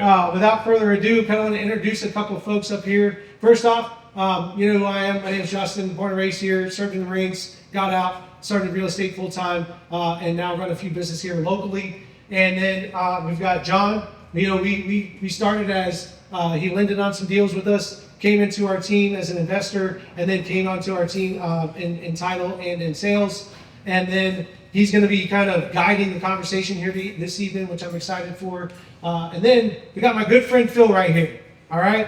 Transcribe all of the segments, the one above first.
without further ado, kind of want to introduce a couple of folks up here. First off, you know who I am. My name is Justin, born and raised here, served in the Marines, got out, started real estate full time, and now run a few businesses here locally. And then we've got John. You know, we started as, he lended on some deals with us, came into our team as an investor, and then came onto our team in title and in sales. And then he's going to be kind of guiding the conversation here this evening, which I'm excited for. And then we got my good friend Phil right here. All right.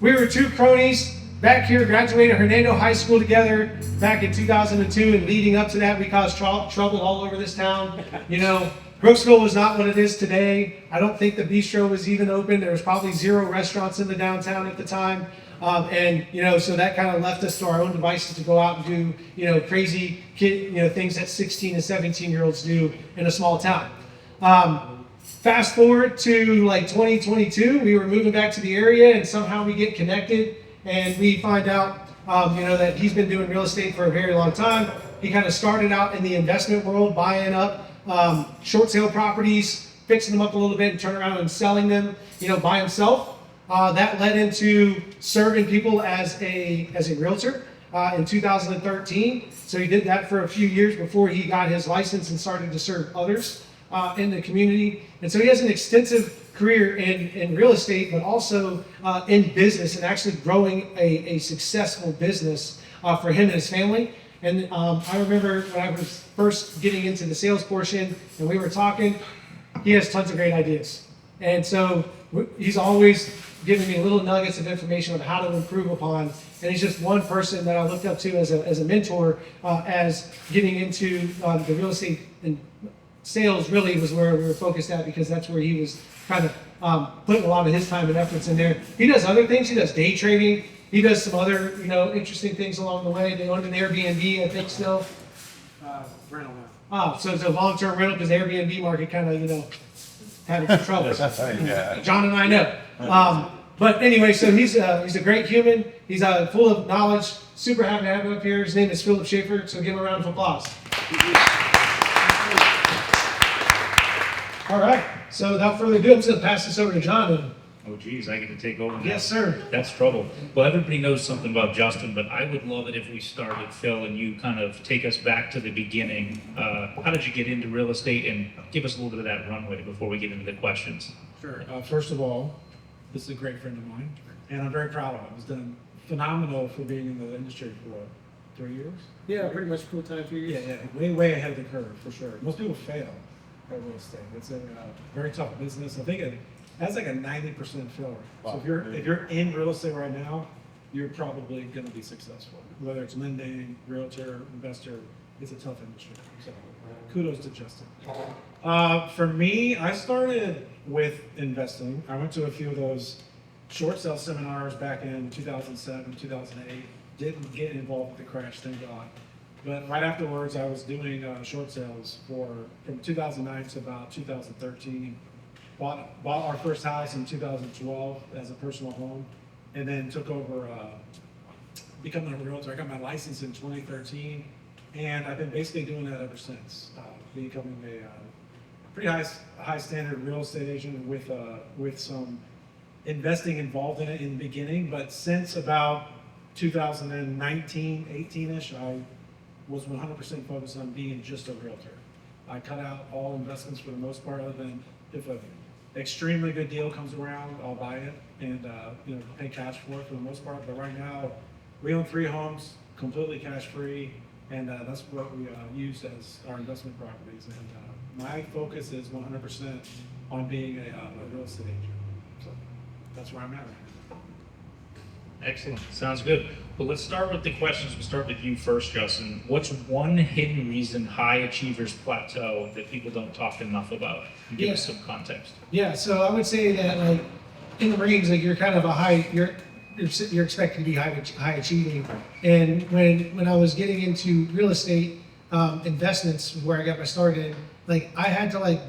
We were two cronies back here, graduated Hernando High School together back in 2002. And leading up to that, we caused trouble all over this town. You know, Brooksville was not what it is today. I don't think the bistro was even open. There was probably 0 restaurants in the downtown at the time. And, you know, so that kind of left us to our own devices to go out and do, you know, crazy things that 16 and 17-year-olds do in a small town. Fast forward to like 2022, we were moving back to the area and somehow we get connected and we find out, you know, that he's been doing real estate for a very long time. He kind of started out in the investment world, buying up short sale properties, fixing them up a little bit and turn around and selling them, you know, by himself. That led into serving people as a realtor in 2013. So he did that for a few years before he got his license and started to serve others in the community. And so he has an extensive career in real estate, but also in business and actually growing a successful business for him and his family. And I remember when I was first getting into the sales portion and we were talking, he has tons of great ideas. And so he's always giving me little nuggets of information on how to improve upon. And he's just one person that I looked up to as a mentor as getting into the real estate and sales really was where we were focused at because that's where he was kind of putting a lot of his time and efforts in there. He does other things. He does day trading. He does some other, you know, interesting things along the way. They owned an Airbnb, I think, still. Rental. So it's a long-term rental because the Airbnb market kind of, you know, had its troubles. Yeah. John and I know. But anyway, so he's a great human. He's full of knowledge. Super happy to have him up here. His name is Philip Schaefer, so give him a round of applause. All right, so without further ado, I'm just going to pass this over to John. Oh, geez, I get to take over now. Yes, sir. That's trouble. Well, everybody knows something about Justin, but I would love it if we started, Phil, and you kind of take us back to the beginning. How did you get into real estate? And give us a little bit of that runway before we get into the questions. Sure. First of all, this is a great friend of mine, and I'm very proud of him. He's done phenomenal for being in the industry for 3 years. Yeah, pretty much full time 3 years. Yeah, way ahead of the curve for sure. Most people fail at real estate. It's a very tough business. I think it has like a 90% fail rate. Wow. So if you're in real estate right now, you're probably going to be successful. Whether it's lending, realtor, investor, it's a tough industry. So kudos to Justin. For me, I started with investing. I went to a few of those short sale seminars back in 2007, 2008. Didn't get involved with the crash, thank God. But right afterwards, I was doing short sales from 2009 to about 2013. Bought our first house in 2012 as a personal home, and then took over becoming a realtor. I got my license in 2013, and I've been basically doing that ever since. Becoming a pretty high standard real estate agent with some investing involved in it in the beginning. But since about 2019, 18-ish, I was 100% focused on being just a realtor. I cut out all investments for the most part, other than if an extremely good deal comes around, I'll buy it and pay cash for it for the most part. But right now, we own 3 homes, completely cash free, and that's what we use as our investment properties. And my focus is 100% on being a real estate agent. So that's where I'm at right now. Excellent. Sounds good. Well, let's start with the questions. We'll start with you first, Justin. What's one hidden reason high achievers plateau that people don't talk enough about? Give us some context. Yeah, so I would say that like in the Marines, like you're kind of you're expected to be high achieving. And when I was getting into real estate investments, where I got my start in, like I had to like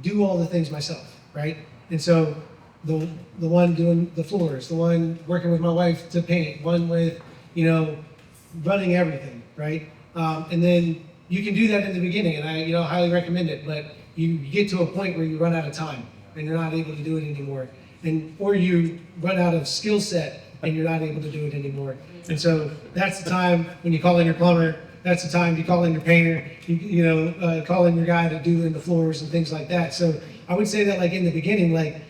do all the things myself, right? And so the one doing the floors, the one working with my wife to paint, one with, running everything, right? And then you can do that in the beginning, and I, highly recommend it, but you get to a point where you run out of time. and you're not able to do it anymore. Or you run out of skill set and you're not able to do it anymore. And so that's the time when you call in your plumber, that's the time you call in your painter, call in your guy to do in the floors and things like that. So I would say that like in the beginning, like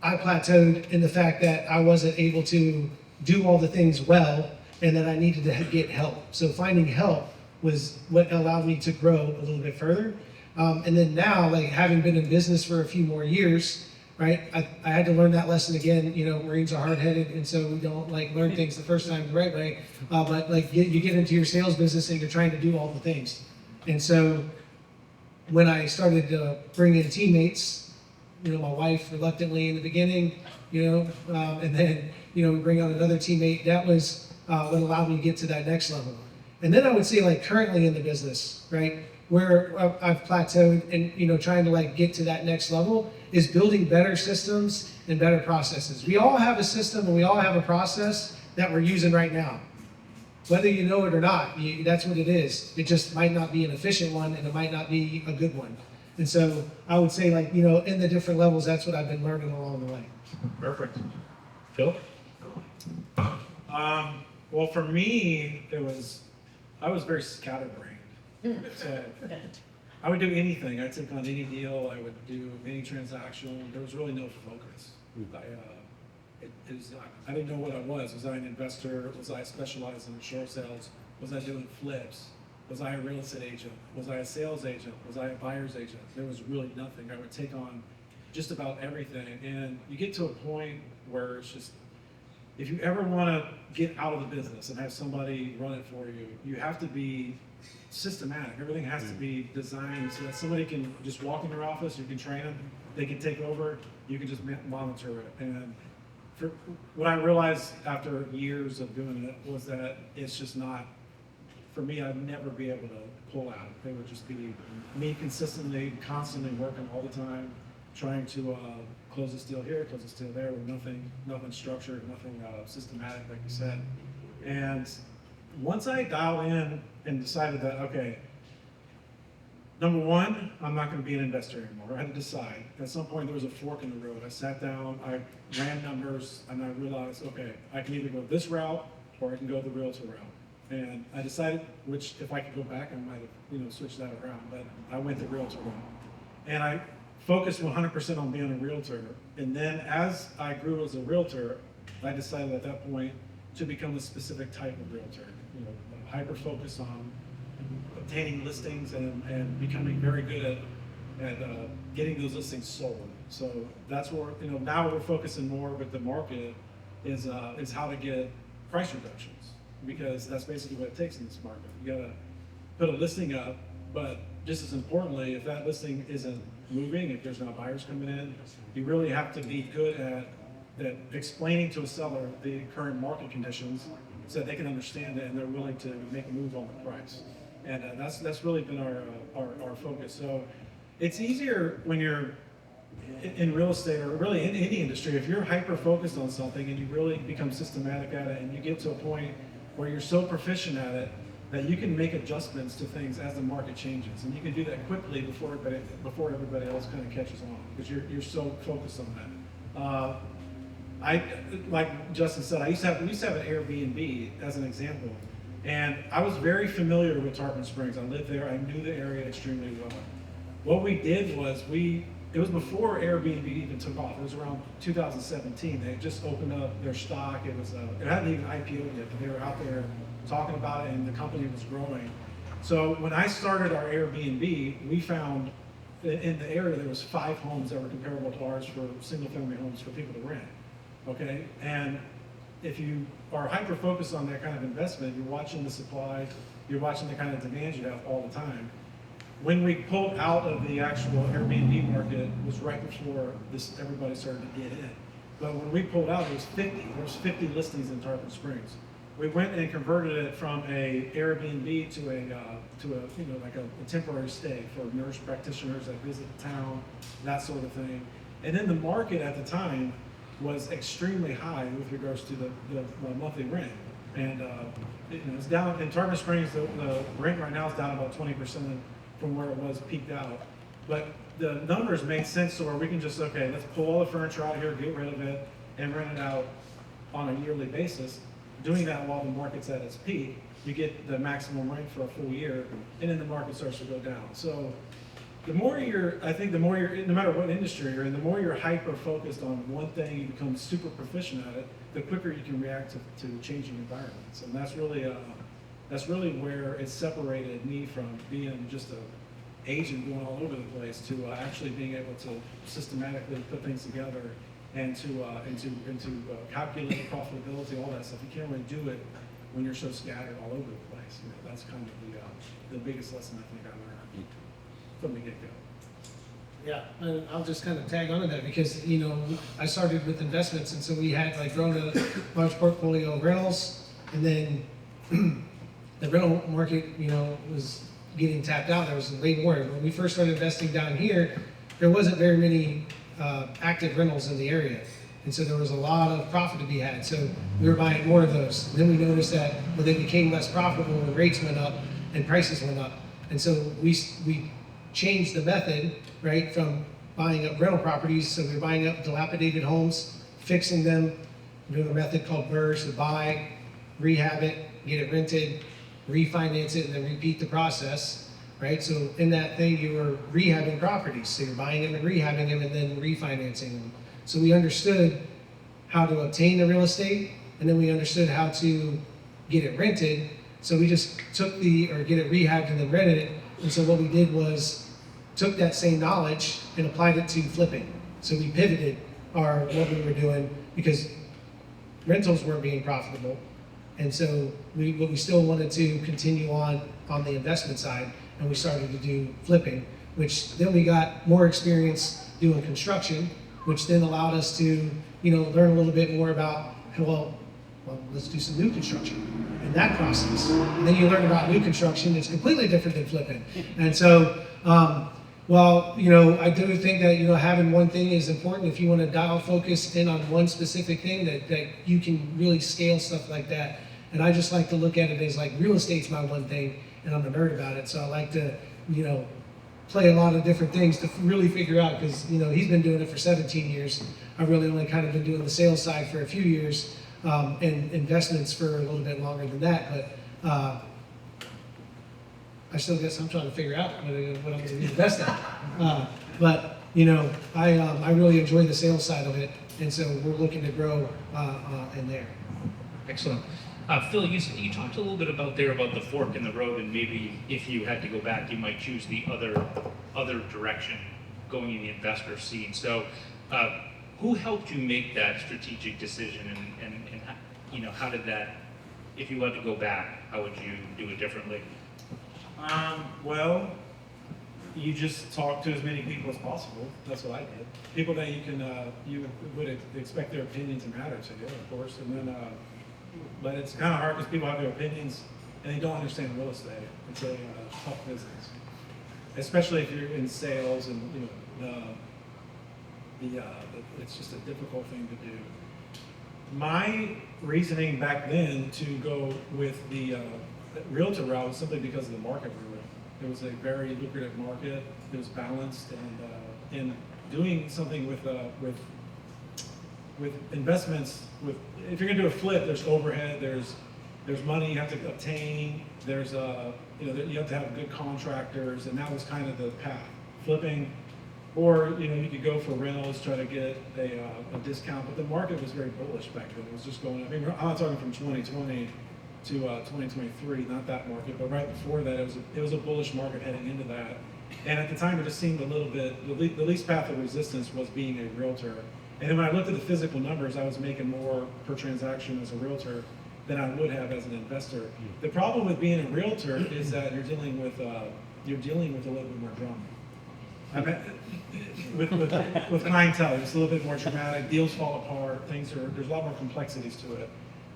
I plateaued in the fact that I wasn't able to do all the things well and that I needed to get help. So finding help was what allowed me to grow a little bit further. And then now, like having been in business for a few more years, right? I had to learn that lesson again. Marines are hard-headed, and so we don't like learn things the first time the right way. But like you get into your sales business and you're trying to do all the things. And so when I started to bring in teammates, my wife reluctantly in the beginning, and then we bring on another teammate. That was what allowed me to get to that next level. And then I would say like currently in the business, right? Where I've plateaued and trying to like get to that next level is building better systems and better processes. We all have a system and we all have a process that we're using right now. Whether you know it or not, that's what it is. It just might not be an efficient one and it might not be a good one. And so I would say like, in the different levels, that's what I've been learning along the way. Perfect. Phil? Well, for me, I was very scatterbrained. So I would do anything. I'd take on any deal. I would do any transaction. There was really no focus. I didn't know what I was. Was I an investor? Was I specialized in short sales? Was I doing flips? Was I a real estate agent? Was I a sales agent? Was I a buyer's agent? There was really nothing. I would take on just about everything. And you get to a point where it's just, if you ever want to get out of the business and have somebody run it for you, you have to be systematic. Everything has to be designed so that somebody can just walk in your office, you can train them, they can take over, you can just monitor it. And what I realized after years of doing it was that it's just not, for me, I'd never be able to pull out. It would just be me consistently, constantly working all the time, trying to close this deal here, close this deal there, with nothing structured, nothing systematic, like you said. And once I dialed in and decided that, okay, number one, I'm not going to be an investor anymore. I had to decide. At some point, there was a fork in the road. I sat down, I ran numbers, and I realized, okay, I can either go this route or I can go the realtor route. And I decided, which if I could go back, I might have switched that around. But I went the realtor route, and I focused 100% on being a realtor. And then as I grew as a realtor, I decided at that point to become a specific type of realtor. Hyper focus on obtaining listings and becoming very good at getting those listings sold. So that's where now we're focusing more with the market is how to get price reductions, because that's basically what it takes in this market. You gotta put a listing up, but just as importantly, if that listing isn't moving, if there's not buyers coming in, you really have to be good at explaining to a seller the current market conditions so that they can understand it and they're willing to make a move on the price. And that's really been our focus. So it's easier when you're in real estate or really in any industry, if you're hyper focused on something and you really become systematic at it and you get to a point where you're so proficient at it that you can make adjustments to things as the market changes, and you can do that quickly before everybody else kind of catches on, because you're so focused on that. Like Justin said, we used to have an Airbnb as an example, and I was very familiar with Tarpon Springs. I lived there. I knew the area extremely well. What we did was it was before Airbnb even took off. It was around 2017. They had just opened up their stock. It hadn't even IPO'd yet, but they were out there talking about it, and the company was growing. So when I started our Airbnb, we found in the area there was 5 homes that were comparable to ours for single-family homes for people to rent. Okay, and if you are hyper focused on that kind of investment, you're watching the supply, you're watching the kind of demand you have all the time. When we pulled out of the actual Airbnb market, it was right before everybody started to get in. But when we pulled out, there was 50 listings in Tarpon Springs. We went and converted it from a Airbnb to a temporary stay for nurse practitioners that visit the town, that sort of thing. And then the market at the time was extremely high with regards to the monthly rent. And it's down in Tarpon Springs, the rent right now is down about 20% from where it was peaked out. But the numbers make sense to where we can just, okay, let's pull all the furniture out here, get rid of it, and rent it out on a yearly basis. Doing that while the market's at its peak, you get the maximum rent for a full year, and then the market starts to go down. So the more I think the more you're, no matter what industry you're in, the more you're hyper focused on one thing, you become super proficient at it, the quicker you can react to changing environments. And that's really where it separated me from being just an agent going all over the place to actually being able to systematically put things together and to calculate profitability, all that stuff. You can't really do it when you're so scattered all over the place. You know, that's kind of the biggest lesson I think I learned from the get-go. Yeah, and I'll just kind of tag on to that because, you know, I started with investments, and so we had like grown a large portfolio of rentals, and then the rental market, you know, was getting tapped out. There was way more. When we first started investing down here, there wasn't very many active rentals in the area. And so there was a lot of profit to be had. So we were buying more of those. And then we noticed that when they became less profitable, when rates went up and prices went up. And so we changed the method, right, from buying up rental properties. So we were buying up dilapidated homes, fixing them, doing a method called BRRRR, to buy, rehab it, get it rented, refinance it, and then repeat the process, right? So in that thing, you were rehabbing properties. So you're buying them and rehabbing them and then refinancing them. So we understood how to obtain the real estate, and then we understood how to get it rented. So we just took get it rehabbed and then rented it. And so what we did was took that same knowledge and applied it to flipping. So we pivoted what we were doing because rentals weren't being profitable. And so we still wanted to continue on the investment side, and we started to do flipping, which then we got more experience doing construction, which then allowed us to, you know, learn a little bit more about, well, let's do some new construction in that process. And then you learn about new construction. It's completely different than flipping. And so, well, you know, I do think that, you know, having one thing is important. If you want to dial focus in on one specific thing, that you can really scale stuff like that. And I just like to look at it as like real estate's my one thing, and I'm a nerd about it. So I like to, you know, play a lot of different things to really figure out, because, you know, he's been doing it for 17 years. I've really only kind of been doing the sales side for a few years, and investments for a little bit longer than that. But I still guess I'm trying to figure out what I'm going to invest in. But, you know, I really enjoy the sales side of it, and so we're looking to grow in there. Excellent. Phil, you talked a little bit about the fork in the road, and maybe if you had to go back, you might choose the other direction, going in the investor seat. So, who helped you make that strategic decision, and you know, how did that? If you had to go back, how would you do it differently? Well, you just talk to as many people as possible. That's what I did. People that you would expect their opinion to matter to you, of course, and then. But it's kind of hard because people have their opinions and they don't understand real estate. It's a tough business, especially if you're in sales, and you know it's just a difficult thing to do. My reasoning back then to go with the realtor route was simply because of the market we were in. It was a very lucrative market. It was balanced, and doing something with investments, if you're gonna do a flip, there's overhead, there's money you have to obtain, there's you have to have good contractors, and that was kind of the path. Flipping, or you could go for rentals, try to get a discount, but the market was very bullish back then. It was just going up. I mean, I'm not talking from 2020 to 2023, not that market, but right before that, it was a bullish market heading into that. And at the time, it just seemed a little bit, the least path of resistance was being a realtor. And then when I looked at the physical numbers, I was making more per transaction as a realtor than I would have as an investor. The problem with being a realtor is that you're dealing with a little bit more drama. I mean, with clientele, it's a little bit more traumatic. Deals fall apart. There's a lot more complexities to it.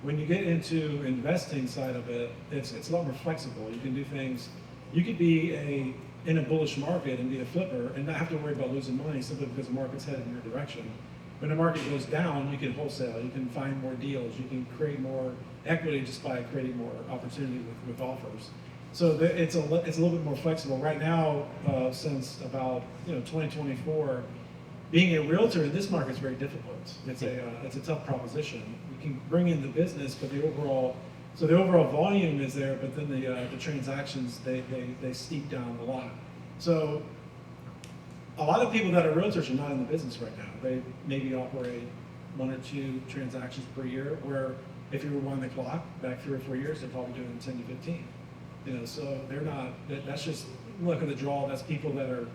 When you get into investing side of it, it's a lot more flexible. You can do things. You could be in a bullish market and be a flipper and not have to worry about losing money simply because the market's headed in your direction. When the market goes down, you can wholesale, you can find more deals, you can create more equity just by creating more opportunity with offers. So it's a little bit more flexible right now. Since about 2024, being a realtor in this market is very difficult. It's a tough proposition. You can bring in the business, but the overall volume is there, but then the transactions they steep down a lot. So a lot of people that are realtors are not in the business right now. They maybe operate 1 or 2 transactions per year, where if you rewind the clock back 3 or 4 years, they're probably doing 10 to 15. So they're not. That's just look at the draw. That's people that are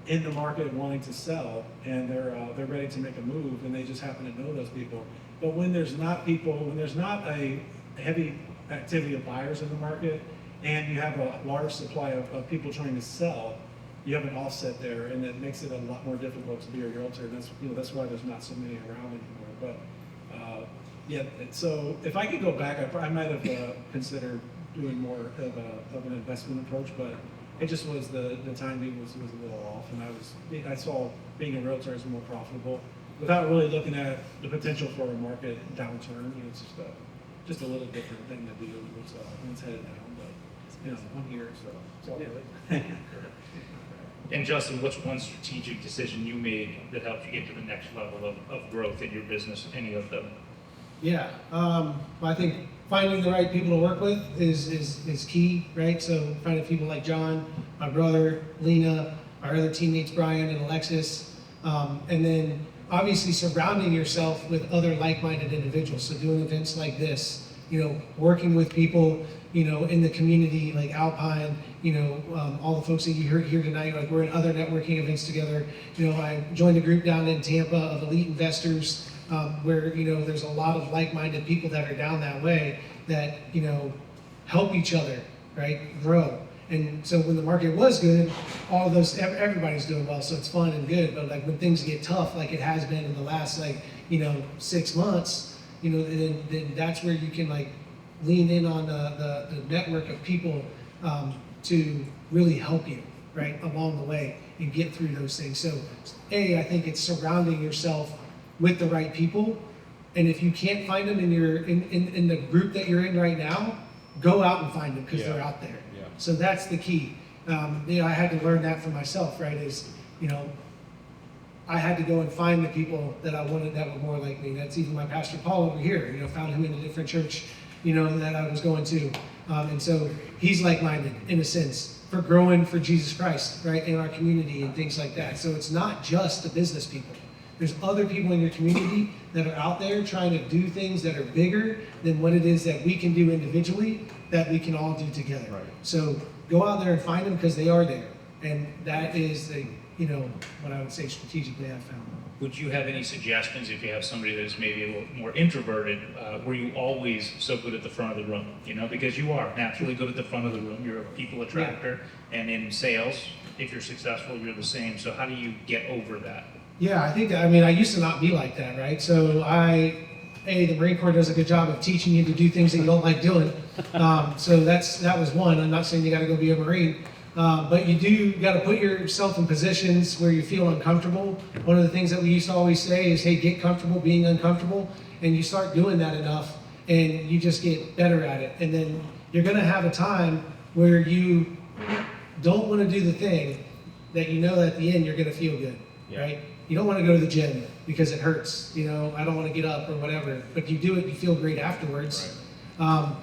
in the market wanting to sell, and they're ready to make a move, and they just happen to know those people. But when there's not a heavy activity of buyers in the market, and you have a large supply of people trying to sell, you have an offset there, and it makes it a lot more difficult to be a realtor. And that's why there's not so many around anymore. But so if I could go back, I might have considered doing more of an investment approach, but it just was the timing was a little off, and I saw being a realtor as more profitable without really looking at the potential for a market downturn. It's just a little different thing to do. It's headed down, but I'm here, so it's all good. And Justin, what's one strategic decision you made that helped you get to the next level of growth in your business? Any of them? Yeah, I think finding the right people to work with is key, right? So finding people like John, my brother, Lena, our other teammates, Brian and Alexis, and then obviously surrounding yourself with other like-minded individuals. So doing events like this, working with people, in the community like Alpine, all the folks that you heard here tonight, like we're in other networking events together. I joined a group down in Tampa of elite investors, where there's a lot of like-minded people that are down that way that help each other, right, grow. And so when the market was good, all of those everybody's doing well, so it's fun and good. But like when things get tough, like it has been in the last 6 months, then that's where you can lean in on the network of people to really help you right along the way and get through those things. So I think it's surrounding yourself with the right people, and if you can't find them in the group that you're in right now, go out and find them, because they're out there. Yeah. So that's the key. I had to learn that for myself, right? I had to go and find the people that I wanted that were more like me. That's even my pastor Paul over here. Found him in a different church, that I was going to, and so he's like-minded in a sense for growing for Jesus Christ, right, in our community and things like that. So it's not just the business people. There's other people in your community that are out there trying to do things that are bigger than what it is that we can do individually, that we can all do together. Right. So go out there and find them, because they are there. And that is what I would say strategically I've found. Would you have any suggestions if you have somebody that's maybe a little more introverted? Were you always so good at the front of the room? Because you are naturally good at the front of the room. You're a people attractor, and in sales, if you're successful, you're the same. So how do you get over that? Yeah, I think I used to not be like that, right? So the Marine Corps does a good job of teaching you to do things that you don't like doing. So that was one. I'm not saying you got to go be a Marine, but you got to put yourself in positions where you feel uncomfortable. One of the things that we used to always say is, hey, get comfortable being uncomfortable, and you start doing that enough, and you just get better at it. And then you're going to have a time where you don't want to do the thing that at the end you're going to feel good, right? You don't want to go to the gym because it hurts. I don't want to get up or whatever. But you do it, you feel great afterwards. Right.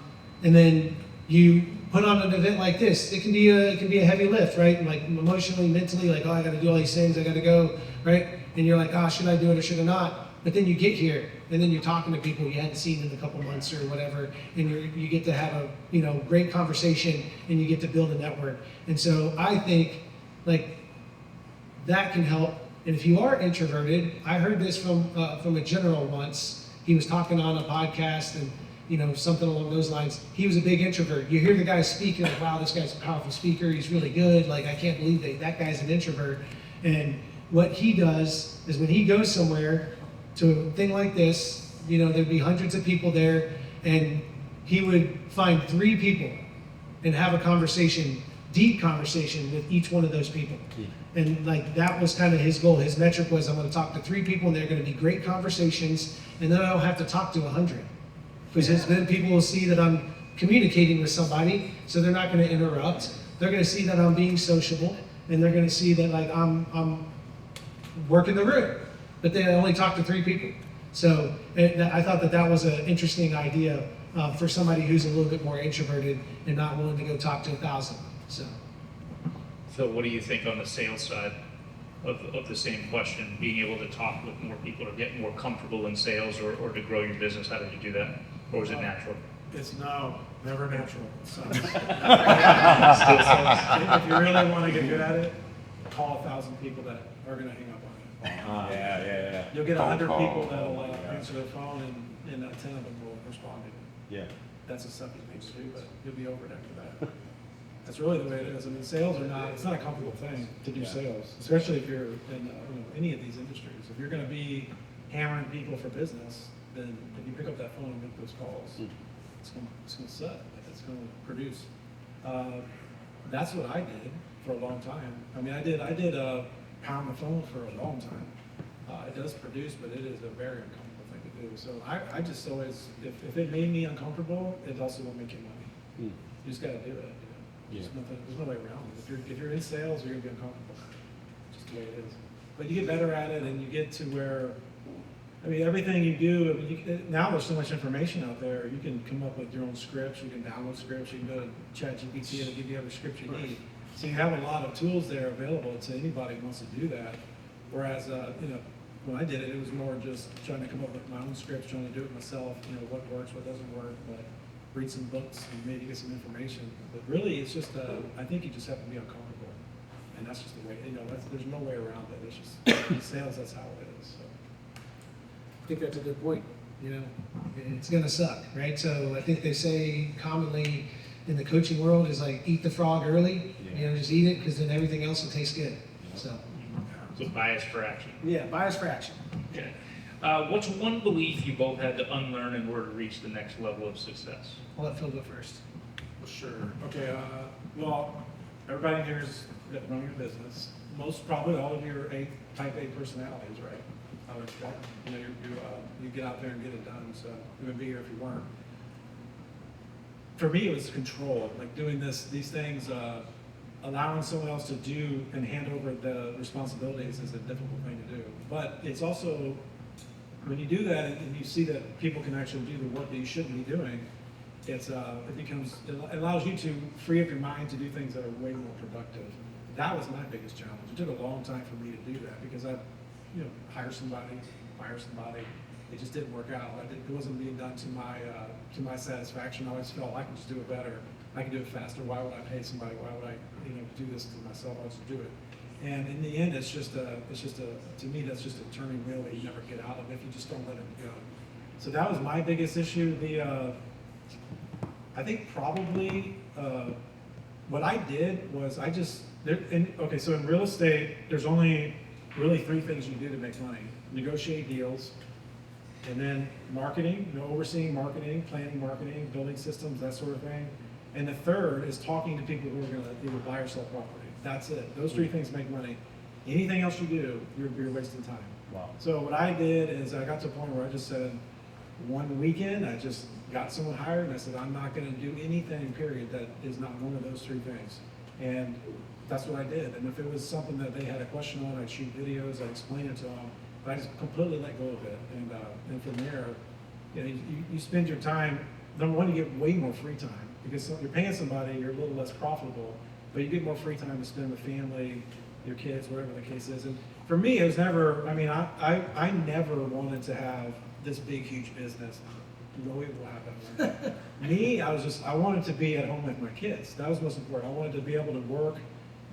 And then you put on an event like this. It can be a heavy lift, right? And emotionally, mentally, I got to do all these things. I got to go, right? And you're like, should I do it or should I not? But then you get here, and then you're talking to people you hadn't seen in a couple months or whatever, and you get to have a great conversation, and you get to build a network. And so I think that can help. And if you are introverted, I heard this from a general once. He was talking on a podcast, and something along those lines. He was a big introvert. You hear the guy speak, you're like, wow, this guy's a powerful speaker. He's really good. I can't believe that guy's an introvert. And what he does is when he goes somewhere to a thing like this, there'd be hundreds of people there, and he would find 3 people and have a conversation, deep conversation with each one of those people. And that was kind of his goal. His metric was, I'm going to talk to 3 people, and they're going to be great conversations, and then I don't have to talk to 100. Because then people will see that I'm communicating with somebody, so they're not going to interrupt. They're going to see that I'm being sociable, and they're going to see that like I'm working the room, but they only talk to 3 people. So I thought that was an interesting idea for somebody who's a little bit more introverted and not willing to go talk to 1,000. So. Phil, what do you think on the sales side of the same question? Being able to talk with more people to get more comfortable in sales or to grow your business, how did you do that? Or was it natural? It's never natural. So, Still sales? if you really want to get good at it, call 1,000 people that are going to hang up on you. Yeah. You'll get Phone 100 call. people that'll Yeah. answer their phone, and 10 of them will respond to you. Yeah. That's a simple thing to do, but you'll be over it after that. That's really the way it is. I mean, sales it's not a comfortable thing to do sales, especially if you're in any of these industries. If you're going to be hammering people for business, then if you pick up that phone and make those calls, it's going to suck. It's going to produce. That's what I did for a long time. I mean, I did pound the phone for a long time. It does produce, but it is a very uncomfortable thing to do. So I just always, if it made me uncomfortable, it also will make you money. You just got to do it. There's no way around it. If you're in sales, you're gonna be uncomfortable. Just the way it is. But you get better at it, and you get to where, I mean, everything you do. I mean, now there's so much information out there. You can come up with your own scripts. You can download scripts. You can go to ChatGPT and it'll give you every script you need. So you have a lot of tools there available to anybody who wants to do that. Whereas, when I did it, it was more just trying to come up with my own scripts, trying to do it myself. What works, what doesn't work, but read some books and maybe get some information. But really, it's just, I think you just have to be uncomfortable. And that's just the way, there's no way around it. It's just, in sales, that's how it is. So. I think that's a good point. It's going to suck, right? So I think they say commonly in the coaching world is like, eat the frog early, just eat it because then everything else will taste good. So Bias for action. Yeah, bias for action. Okay. What's one belief you both had to unlearn in order to reach the next level of success? I'll let Phil go first. Sure. Okay. Well, everybody in here is running a business. Probably all of you are type A personalities, right? I would expect. You get out there and get it done. So you wouldn't be here if you weren't. For me, it was control. Like doing these things, allowing someone else to do and hand over the responsibilities is a difficult thing to do. But it's also, when you do that and you see that people can actually do the work that you shouldn't be doing, it allows you to free up your mind to do things that are way more productive. That was my biggest challenge. It took a long time for me to do that because I, hire somebody, fire somebody. It just didn't work out. It wasn't being done to my satisfaction. I always felt I could just do it better. I can do it faster. Why would I pay somebody? Why would I, do this to myself? I'll just do it. And in the end, to me, that's just a turning wheel that you never get out of if you just don't let it go. So that was my biggest issue. I think probably what I did was so in real estate, there's only really 3 things you do to make money: negotiate deals, and then marketing, overseeing marketing, planning marketing, building systems, that sort of thing. And the third is talking to people who are going to either buy or sell property. That's it. Those 3 things make money. Anything else you do, you're wasting time. Wow. So what I did is I got to a point where I just said, one weekend, I just got someone hired and I said, I'm not going to do anything, period, that is not one of those 3 things. And that's what I did. And if it was something that they had a question on, I'd shoot videos, I'd explain it to them, but I just completely let go of it. And from there, you spend your time, number one, you get way more free time because you're paying somebody, you're a little less profitable, but you get more free time to spend with family, your kids, whatever the case is. And for me, it was never, I never wanted to have this big, huge business. No way will happen. Me, I wanted to be at home with my kids. That was most important. I wanted to be able to work,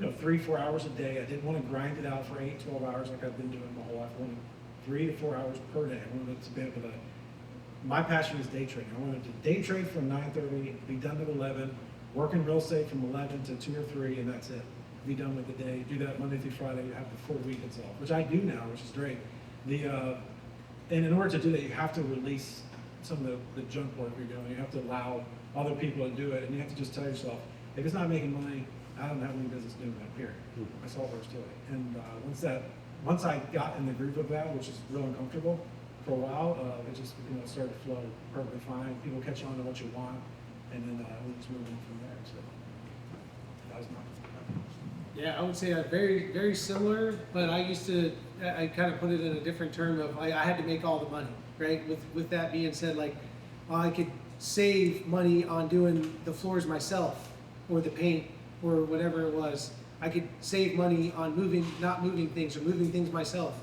3-4 hours a day. I didn't want to grind it out for 8-12 hours like I've been doing my whole life. I wanted 3 to 4 hours per day. I wanted to be able to, my passion is day trading. I wanted to day trade from 9:30, be done at 11, work in real estate from 11 to 2 or 3, and that's it. Be done with the day. Do that Monday through Friday. You have the full weekends off, which I do now, which is great. And in order to do that, you have to release some of the junk work you're doing. You have to allow other people to do it, and you have to just tell yourself, if it's not making money, I don't have any business doing that, period. That's all there is to it. And once I got in the groove of that, which is real uncomfortable for a while, it just started to flow perfectly fine. People catch on to what you want. and then we just moved on from there. So that was my. Yeah, I would say very, very similar, but I kind of put it in a different term of I had to make all the money, right? With that being said, like, I could save money on doing the floors myself or the paint or whatever it was. I could save money on not moving things or moving things myself.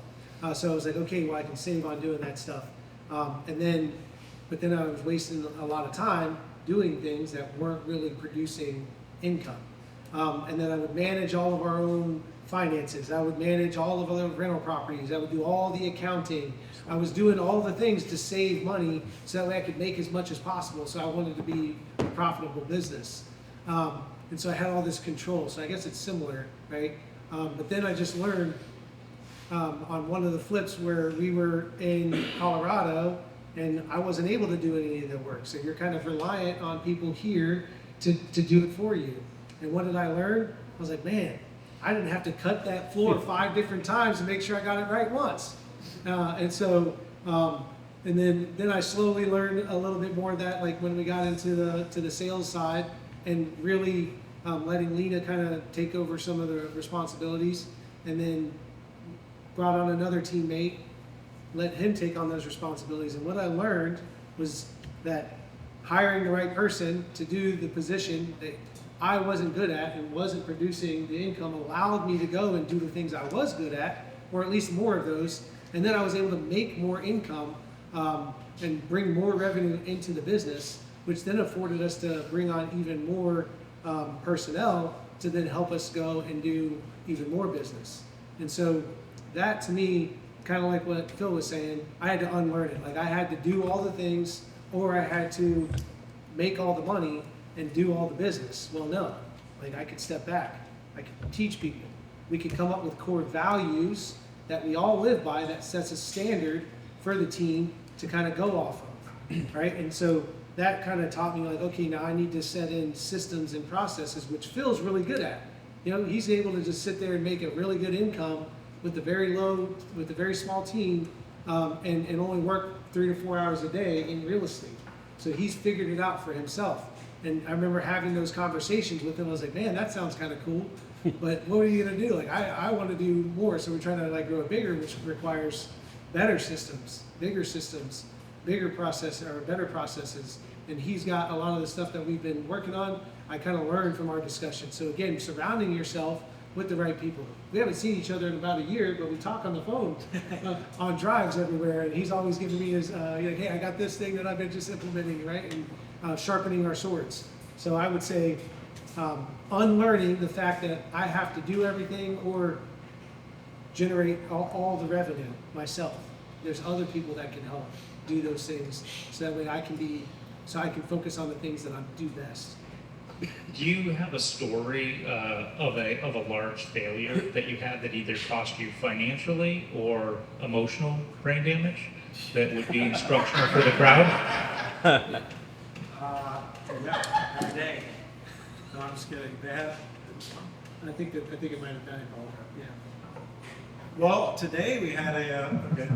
So I was like, okay, well, I can save on doing that stuff. But then I was wasting a lot of time doing things that weren't really producing income. And then I would manage all of our own finances. I would manage all of the rental properties. I would do all the accounting. I was doing all the things to save money so that way I could make as much as possible. So I wanted to be a profitable business. And so I had all this control. So I guess it's similar, right? But then I just learned on one of the flips where we were in Colorado and I wasn't able to do any of the work. So you're kind of reliant on people here to do it for you. And what did I learn? I was like, man, I didn't have to cut that floor 5 different times to make sure I got it right once. And then I slowly learned a little bit more of that, like when we got into the sales side and really letting Lena kind of take over some of the responsibilities, and then brought on another teammate, let him take on those responsibilities. And what I learned was that hiring the right person to do the position that I wasn't good at and wasn't producing the income allowed me to go and do the things I was good at, or at least more of those. And then I was able to make more income and bring more revenue into the business, which then afforded us to bring on even more personnel to then help us go and do even more business. And so that to me, kind of like what Phil was saying, I had to unlearn it. Like I had to do all the things, or I had to make all the money and do all the business. Well, no, like I could step back. I could teach people. We could come up with core values that we all live by that sets a standard for the team to kind of go off of, right? And so that kind of taught me like, okay, now I need to set in systems and processes, which Phil's really good at. You know, he's able to just sit there and make a really good income with a very small team, and only work 3 to 4 hours a day in real estate. So he's figured it out for himself. And I remember having those conversations with him. I was like, man, that sounds kind of cool, but what are you gonna do? Like, I want to do more. So we're trying to like grow it bigger, which requires better systems, bigger process or better processes. And he's got a lot of the stuff that we've been working on. I kind of learned from our discussion. So again, surrounding yourself with the right people. We haven't seen each other in about a year, but we talk on the phone on drives everywhere. And he's always giving me his, like, hey, I got this thing that I've been just implementing, right? And sharpening our swords. So I would say unlearning the fact that I have to do everything or generate all the revenue myself. There's other people that can help do those things, so that way I can focus on the things that I do best. Do you have a story of a large failure that you had that either cost you financially or emotional brain damage that would be instructional for the crowd? Yeah, every day. No, I'm just kidding. They have. I think it might have been all. Yeah. Well, today we had okay.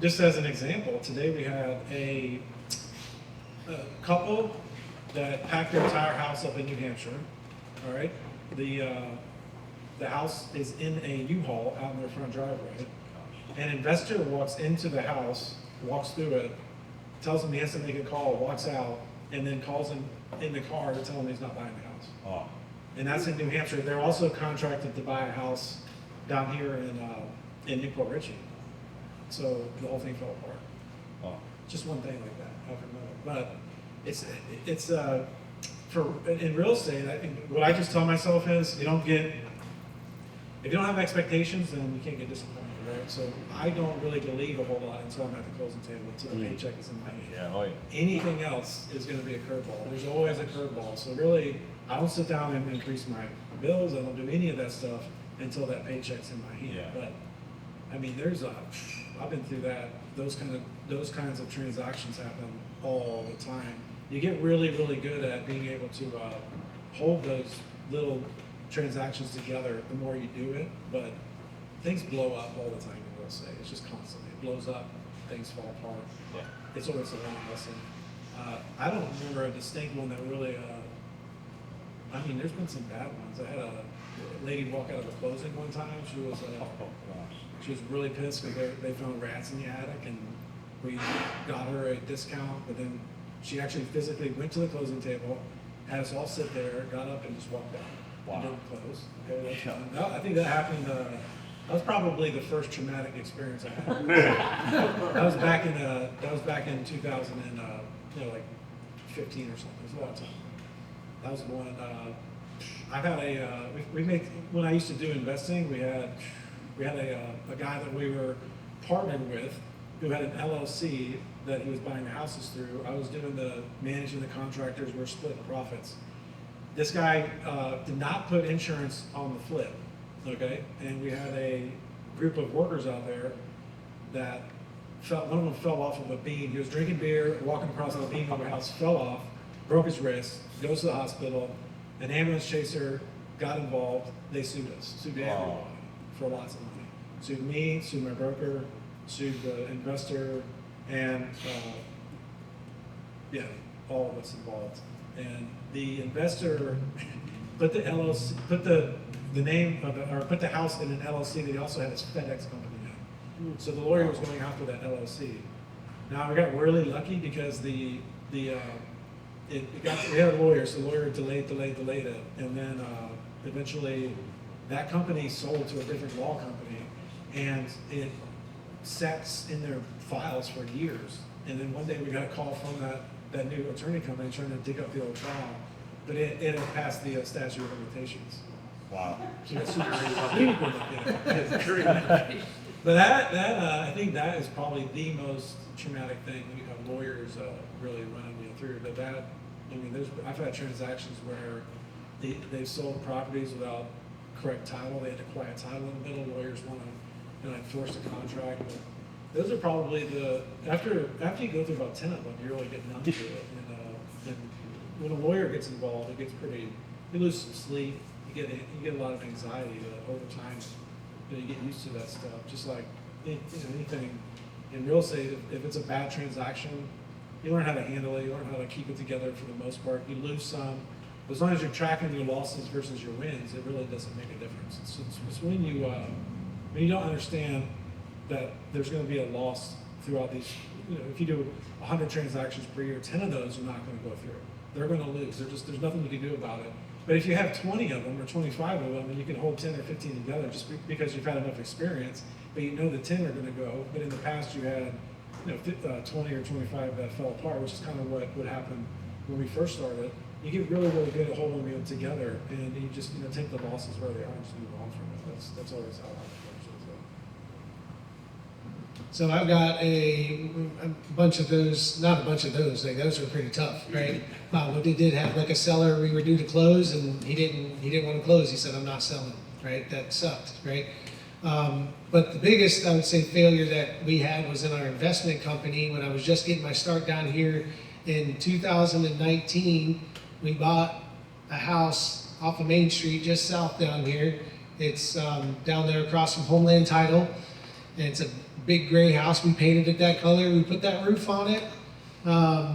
Just as an example, today we had a couple that packed their entire house up in New Hampshire. All right, the house is in a U-Haul out in their front driveway. An investor walks into the house, walks through it, tells him he has to make a call, walks out, and then calls him in the car to tell him he's not buying the house. Oh, And that's in New Hampshire. They're also contracted to buy a house down here in Newport Richey. So the whole thing fell apart. oh, Just one thing like that after another. But it's in real estate. What I just tell myself is if you don't have expectations, then you can't get disappointed, right? So I don't really believe a whole lot until I'm at the closing table, until the paycheck is in my hand. yeah, oh, yeah. Anything else is going to be a curveball. There's always a curveball. So really, I don't sit down and increase my bills. I don't do any of that stuff until that paycheck's in my hand. Yeah. But I mean, I've been through that. Those kinds of transactions happen all the time. You get really, really good at being able to hold those little transactions together the more you do it. But things blow up all the time in real estate. It's just constantly. It blows up. Things fall apart. Yeah. It's always a learning lesson. I don't remember a distinct one that really, I mean, there's been some bad ones. I had a lady walk out of a closing one time. She was really pissed because they found rats in the attic, and we got her a discount, but then she actually physically went to the closing table, had us all sit there, got up and just walked out. Wow. And didn't close. Okay, I think that happened, that was probably the first traumatic experience I had. That was back in 2000 and, like 15 or something. It was a long time. That was the one. I've had when I used to do investing, we had a guy that we were partnered with who had an LLC that he was buying the houses through. I was doing managing the contractors. We were splitting profits. This guy did not put insurance on the flip, okay? And we had a group of workers out there that one of them fell off of a beam. He was drinking beer, walking across the beam of a house, fell off, broke his wrist, goes to the hospital. An ambulance chaser got involved. They sued us, sued everybody for lots of money. Sued me, sued my broker, sued the investor, and all of us involved. And the investor put the LLC, put the house in an LLC that he also had his FedEx company in. So the lawyer was going after that LLC. Now we got really lucky because we had a lawyer, so the lawyer delayed it, and then eventually that company sold to a different law company, and it sat in their files for years. And then one day we got a call from that new attorney company trying to dig up the old trial, but it had passed the statute of limitations. Wow. So it's super But I think that is probably the most traumatic thing when you have lawyers really running you through. But I've had transactions where they've sold properties without correct title. They had to quiet title in the middle. Lawyers want to enforce the contract. But those are probably after you go through about 10 of them, you're really getting numb to it. And when a lawyer gets involved, it gets you lose some sleep. You get a lot of anxiety over time. You get used to that stuff. Just like anything in real estate, if it's a bad transaction, you learn how to handle it. You learn how to keep it together for the most part. You lose some, but as long as you're tracking your losses versus your wins, it really doesn't make a difference. It's when you don't understand that there's going to be a loss throughout these. If you do 100 transactions per year, 10 of those are not going to go through. They're going to lose. There's nothing you can do about it. But if you have 20 of them or 25 of them, and you can hold 10 or 15 together just because you've had enough experience, but you know the 10 are going to go. But in the past, you had 20 or 25 that fell apart, which is kind of what would happen when we first started. You get really, really good at holding them together, and you just take the losses where they are and just move on from it. That's always how I approach it. So I've got a bunch of those, not a bunch of those, like those were pretty tough, right? But we did have like a seller, we were due to close and he didn't want to close. He said, I'm not selling, right? That sucked, right? But the biggest, I would say, failure that we had was in our investment company. When I was just getting my start down here in 2019, we bought a house off of Main Street, just south down here. It's down there across from Homeland Title. And it's a big gray house. We painted it that color. We put that roof on it.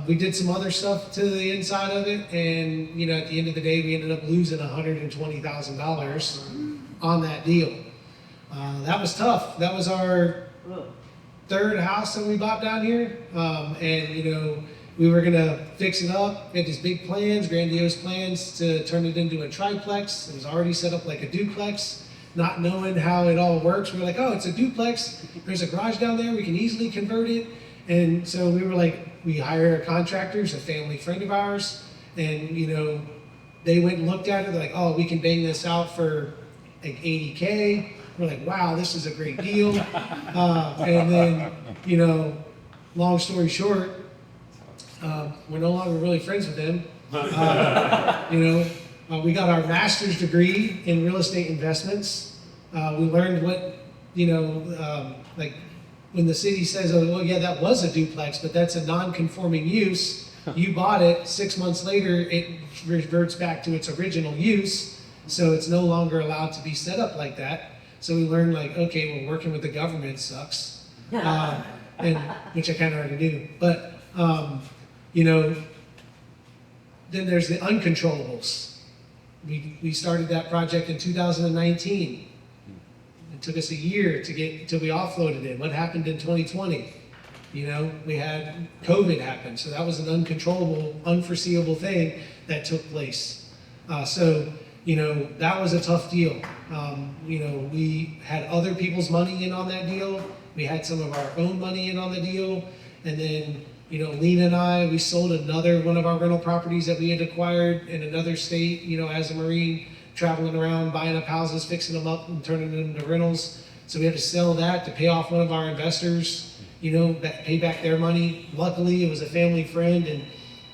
We did some other stuff to the inside of it. And, at the end of the day, we ended up losing $120,000 on that deal. That was tough. That was our third house that we bought down here. And, we were going to fix it up. We had these big plans, grandiose plans to turn it into a triplex. It was already set up like a duplex. Not knowing how it all works, we were like, oh, it's a duplex. There's a garage down there. We can easily convert it. And so we were like, we hire contractors, a family friend of ours. And, they went and looked at it. They're like, oh, we can bang this out for like $80K. We're like, wow, this is a great deal. And then, long story short, we're no longer really friends with them. We got our master's degree in real estate investments. We learned what, like when the city says, oh, well, yeah, that was a duplex, but that's a non-conforming use. You bought it, 6 months later, it reverts back to its original use. So it's no longer allowed to be set up like that. So we learned like, okay, well, working with the government sucks. And which I kind of already knew. But you know, then there's the uncontrollables. We started that project in 2019. It took us a year to get until we offloaded it. What happened in 2020? You know, we had COVID happen, so that was an uncontrollable, unforeseeable thing that took place. So, you know, that was a tough deal. You know, we had other people's money in on that deal. We had some of our own money in on the deal. And then, you know, Lena and I, we sold another one of our rental properties that we had acquired in another state, you know, as a Marine, traveling around, buying up houses, fixing them up and turning them into rentals. So we had to sell that to pay off one of our investors, you know, pay back their money. Luckily, it was a family friend, and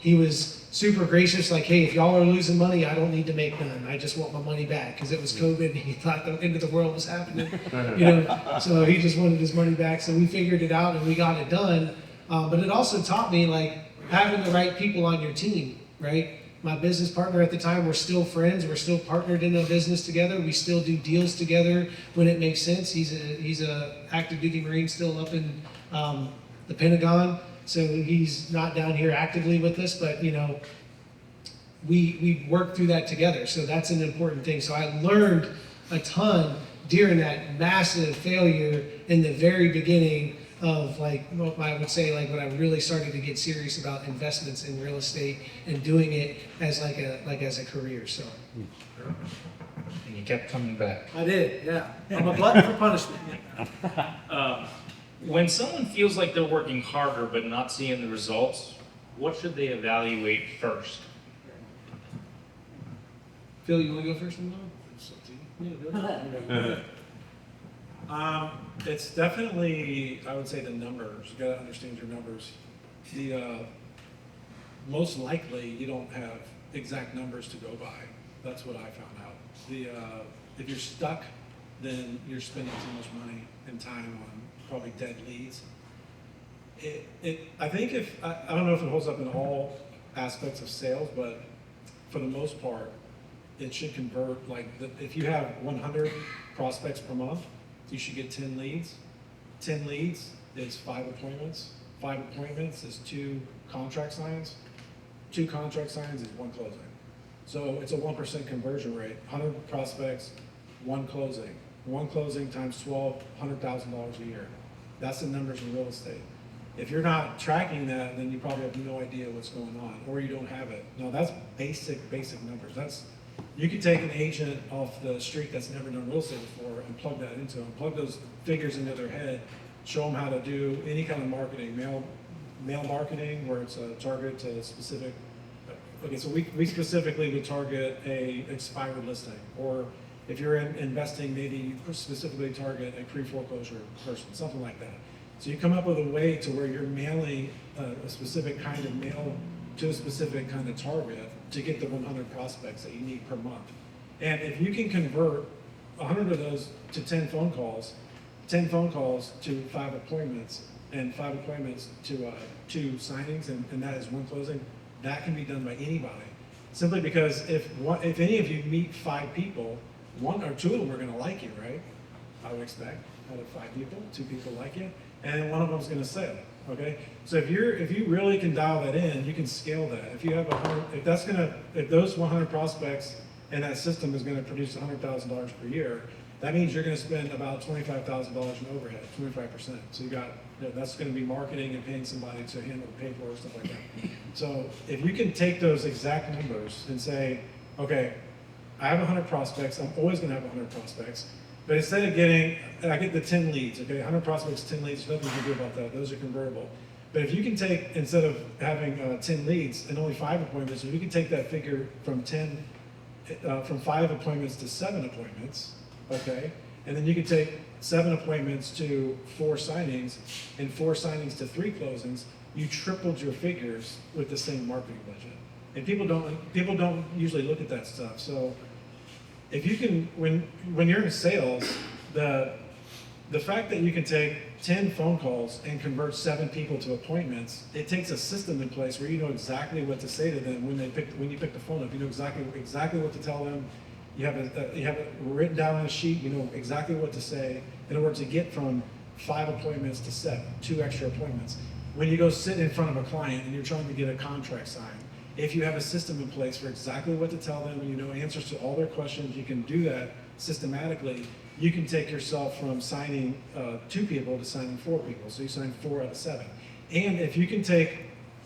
he was super gracious, like, hey, if y'all are losing money, I don't need to make none. I just want my money back, because it was COVID and he thought the end of the world was happening, you know. So he just wanted his money back. So we figured it out and we got it done. But it also taught me, like, having the right people on your team, right? My business partner at the time, we're still friends. We're still partnered in a business together. We still do deals together when it makes sense. He's a active duty Marine still up in the Pentagon. So he's not down here actively with us, but, you know, we work through that together. So that's an important thing. So I learned a ton during that massive failure in the very beginning of, like, what I would say, like, when I really started to get serious about investments in real estate and doing it as as a career. So. And you kept coming back. I did, yeah. I'm a glutton for punishment. When someone feels like they're working harder but not seeing the results, what should they evaluate first? Phil, you want to go first? It's definitely, I would say, the numbers. You gotta understand your numbers. Most likely you don't have exact numbers to go by. That's what I found out. If you're stuck, then you're spending too much money and time on probably dead leads. I think I don't know if it holds up in all aspects of sales, but for the most part, it should convert. Like, if you have 100 prospects per month, you should get 10 leads. 10 leads is 5 appointments. 5 appointments is 2 contract signs. 2 contract signs is 1 closing. So it's a 1% conversion rate. 100 prospects, 1 closing. 1 closing times 12, $100,000 a year. That's the numbers in real estate. If you're not tracking that, then you probably have no idea what's going on, or you don't have it. No, that's basic numbers. You could take an agent off the street that's never done real estate before and plug that into them, plug those figures into their head, show them how to do any kind of marketing, mail marketing, where it's a target to specific. Okay, so we specifically would target a expired listing, or if you're investing, maybe you specifically target a pre-foreclosure person, something like that. So you come up with a way to where you're mailing a specific kind of mail to a specific kind of target to get the 100 prospects that you need per month. And if you can convert 100 of those to 10 phone calls, 10 phone calls to 5 appointments, and 5 appointments to 2 signings, and that is 1 closing, that can be done by anybody. Simply because if any of you meet 5 people, 1 or 2 of them are going to like you, right? I would expect out of 5 people, 2 people like you, and one of them is going to sell. Okay, so if you really can dial that in, you can scale that. If you have 100, if those 100 prospects and that system is going to produce $100,000 per year, that means you're going to spend about $25,000 in overhead, 25%. So that's going to be marketing and paying somebody to handle the paperwork, stuff like that. So if you can take those exact numbers and say, okay, I have 100 prospects, I'm always going to have 100 prospects, but instead of I get the 10 leads, okay, 100 prospects, 10 leads, nothing you can do about that, those are convertible. But if you can take, instead of having 10 leads and only 5 appointments, if you can take that figure from 5 appointments to 7 appointments, okay, and then you can take 7 appointments to 4 signings, and 4 signings to 3 closings, you tripled your figures with the same marketing budget. And people don't usually look at that stuff. So if you can, when you're in sales, the fact that you can take 10 phone calls and convert 7 people to appointments, it takes a system in place where you know exactly what to say to them when you pick the phone up. You know exactly what to tell them. You have it written down on a sheet. You know exactly what to say in order to get from 5 appointments to 7, 2 extra appointments. when you go sit in front of a client and you're trying to get a contract signed, if you have a system in place for exactly what to tell them, and you know answers to all their questions, you can do that systematically. You can take yourself from signing 2 people to signing 4 people. So you sign 4 out of 7. And if you can take,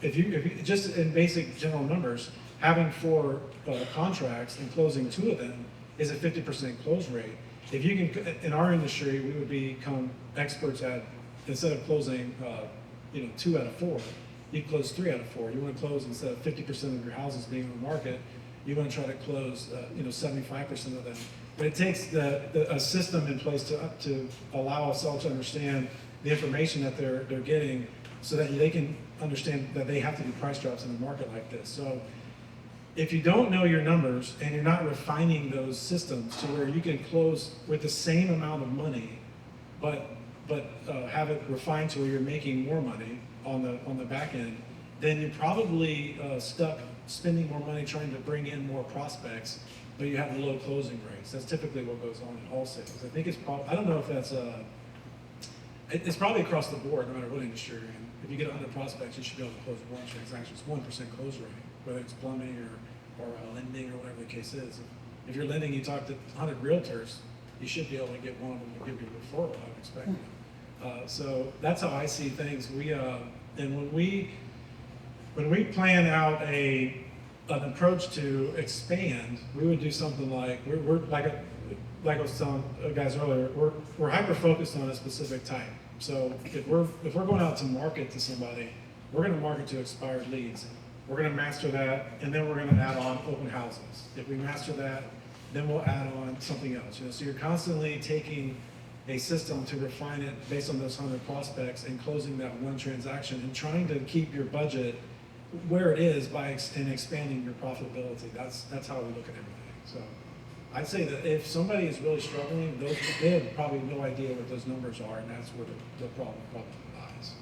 if you just in basic general numbers, having 4 contracts and closing 2 of them is a 50% close rate. If you can, in our industry, we would become experts at, instead of closing 2 out of 4, you close 3 out of 4. You want to close, instead of 50% of your houses being on the market, you want to try to close 75% of them. But it takes a system in place to allow us all to understand the information that they're getting, so that they can understand that they have to do price drops in a market like this. So if you don't know your numbers and you're not refining those systems to where you can close with the same amount of money, but have it refined to where you're making more money on the back end, then you're probably stuck spending more money trying to bring in more prospects, but you have low closing rates. That's typically what goes on in all sales. I think it's I don't know if that's it's probably across the board, no matter what industry you're in. If you get 100 prospects, you should be able to close 1 transaction. It's 1% close rate, whether it's plumbing or lending or whatever the case is. If you're lending, you talk to 100 realtors, you should be able to get one of them to give you a referral, I would expect. So that's how I see things. And when we plan out an approach to expand, we would do something like, we're like I was telling guys earlier, we're hyper focused on a specific type. So if we're going out to market to somebody, we're going to market to expired leads. We're going to master that, and then we're going to add on open houses. If we master that, then we'll add on something else. So you're constantly taking a system to refine it based on those 100 prospects and closing that 1 transaction and trying to keep your budget where it is and expanding your profitability. That's how we look at everything. So I'd say that if somebody is really struggling, they have probably no idea what those numbers are, and that's where the problem probably lies.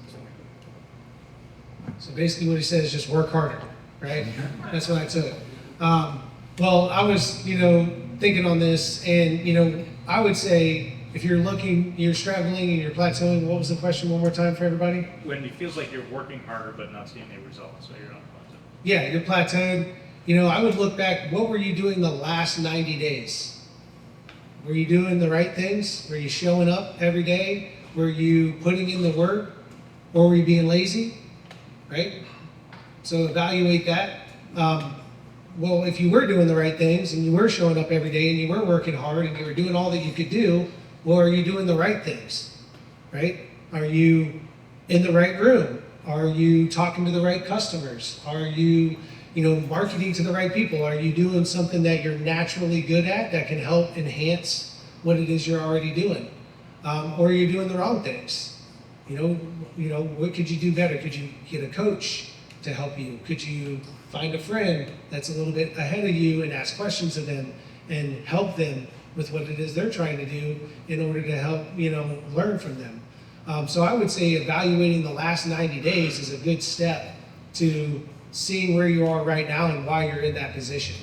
So basically what he said is just work harder, right? That's what I took. Well, I was, thinking on this, and, I would say if you're struggling and you're plateauing, what was the question one more time for everybody? When it feels like you're working harder but not seeing any results, so you're on plateau. Yeah, you're plateaued. I would look back, what were you doing the last 90 days? Were you doing the right things? Were you showing up every day? Were you putting in the work? Or were you being lazy? Right? So evaluate that. Well, if you were doing the right things and you were showing up every day and you were working hard and you were doing all that you could do, well, are you doing the right things? Right? Are you in the right room? Are you talking to the right customers? Are you marketing to the right people? Are you doing something that you're naturally good at that can help enhance what it is you're already doing? Or are you doing the wrong things? What could you do better? Could you get a coach to help you? Could you find a friend that's a little bit ahead of you and ask questions of them and help them with what it is they're trying to do in order to help, learn from them? So I would say evaluating the last 90 days is a good step to seeing where you are right now and why you're in that position.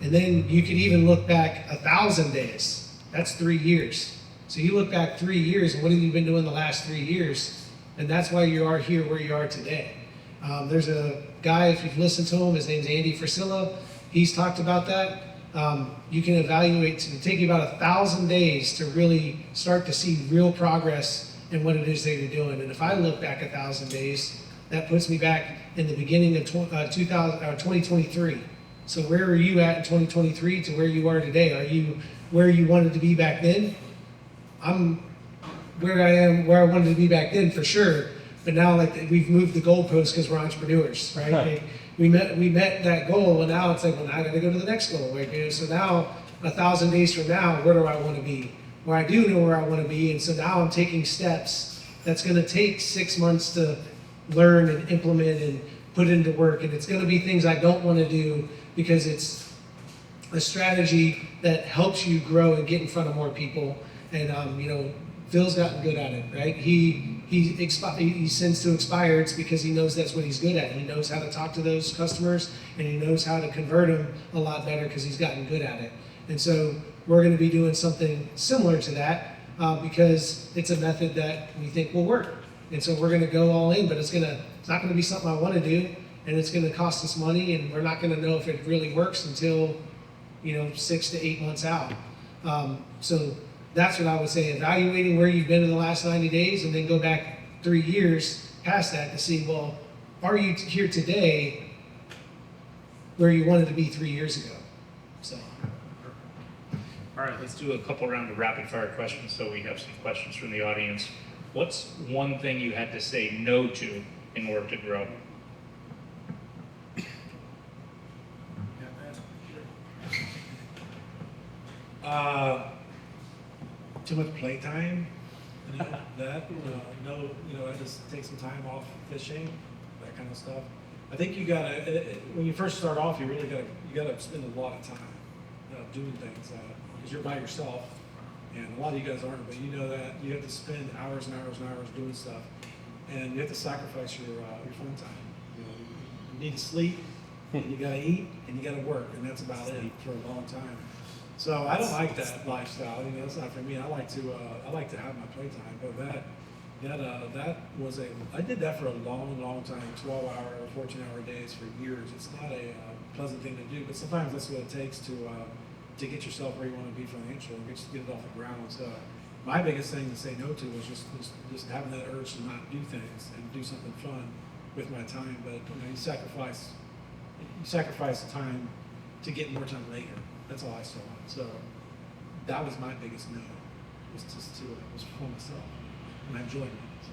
And then you could even look back 1,000 days. That's 3 years. So you look back 3 years, and what have you been doing the last 3 years? And that's why you are here where you are today. There's a guy, if you've listened to him, his name's Andy Frisilla. He's talked about that. You can evaluate, to take you about 1,000 days to really start to see real progress in what it is that you're doing. And if I look back 1,000 days, that puts me back in the beginning of 2023. So where are you at in 2023 to where you are today? Are you where you wanted to be back then? I'm where I am, where I wanted to be back then for sure. But now, we've moved the goalpost because we're entrepreneurs, right? We met that goal, and now it's like, well, now I got to go to the next goal. So now, 1,000 days from now, where do I want to be? Well, I do know where I want to be, and so now I'm taking steps that's going to take 6 months to learn and implement and put into work, and it's going to be things I don't want to do because it's a strategy that helps you grow and get in front of more people. And Phil's gotten good at it, right? He sends to expireds because he knows that's what he's good at. He knows how to talk to those customers, and he knows how to convert them a lot better because he's gotten good at it. And so we're going to be doing something similar to that because it's a method that we think will work. And so we're going to go all in, but it's not going to be something I want to do, and it's going to cost us money, and we're not going to know if it really works until, 6 to 8 months out. So that's what I would say, evaluating where you've been in the last 90 days, and then go back 3 years past that to see, well, are you here today where you wanted to be 3 years ago? So. All right, let's do a couple round of rapid fire questions so we have some questions from the audience. What's one thing you had to say no to in order to grow? Too much playtime, I just take some time off fishing, that kind of stuff. I think you gotta, when you first start off, you gotta spend a lot of time doing things, because you're by yourself, and a lot of you guys aren't, but you know that you have to spend hours and hours and hours doing stuff, and you have to sacrifice your fun time. You need to sleep, and you gotta eat, and you gotta work, and that's about it for a long time. So I don't like that lifestyle. That's not for me. I like to have my playtime, but I did that for a long time, 12-hour, 14-hour days for years. It's not a pleasant thing to do, but sometimes that's what it takes to get yourself where you want to be financially and get it off the ground. So my biggest thing to say no to was just having that urge to not do things and do something fun with my time. But you sacrifice time to get more time later. That's all I saw. So that was my biggest no, was just was for myself, and I enjoyed it. So.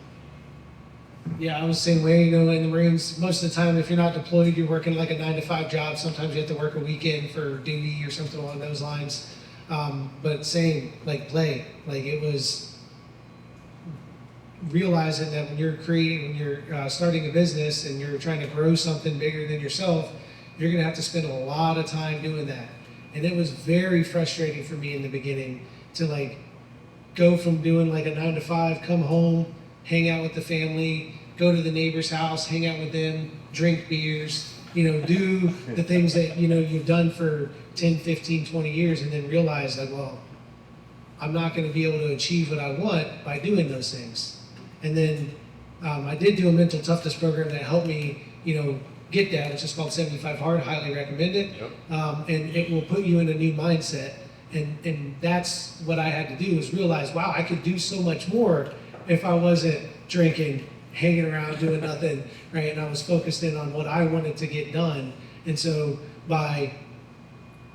Yeah, I was the same way, in the Marines, most of the time, if you're not deployed, you're working like a 9-to-5 job. Sometimes you have to work a weekend for duty or something along those lines. But same, play, it was realizing that when you're starting a business and you're trying to grow something bigger than yourself, you're going to have to spend a lot of time doing that. And it was very frustrating for me in the beginning to go from doing a 9-to-5, come home, hang out with the family, go to the neighbor's house, hang out with them, drink beers, do the things that, you've done for 10, 15, 20 years, and then realize well, I'm not going to be able to achieve what I want by doing those things. And then I did do a mental toughness program that helped me, get that. It's just called 75 Hard. Highly recommend it. Yep. And it will put you in a new mindset. And that's what I had to do, is realize, wow, I could do so much more if I wasn't drinking, hanging around, doing nothing, right? And I was focused in on what I wanted to get done. And so by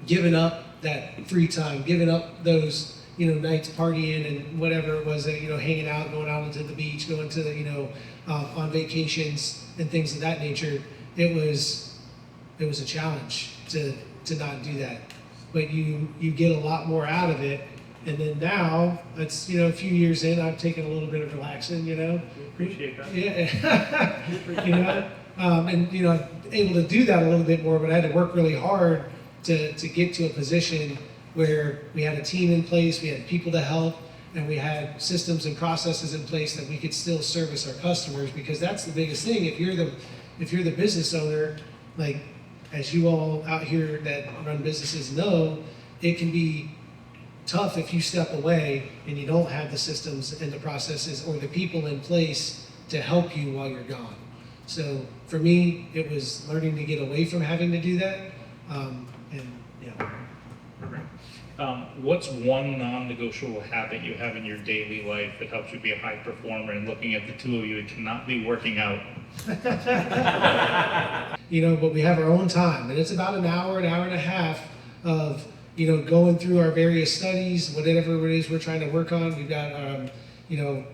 giving up that free time, giving up those, nights partying and whatever it was, hanging out, going out into the beach, going to, on vacations and things of that nature, it was a challenge to not do that. But you get a lot more out of it. And then now, it's, a few years in, I've taken a little bit of relaxing, We appreciate that. Yeah. And, able to do that a little bit more, but I had to work really hard to get to a position where we had a team in place, we had people to help, and we had systems and processes in place that we could still service our customers, because that's the biggest thing. If you're the business owner, as you all out here that run businesses know, it can be tough if you step away and you don't have the systems and the processes or the people in place to help you while you're gone. So for me, it was learning to get away from having to do that. What's one non-negotiable habit you have in your daily life that helps you be a high performer? And looking at the two of you, it cannot be working out. But we have our own time, and it's about an hour and a half of, going through our various studies, whatever it is we're trying to work on. We've got,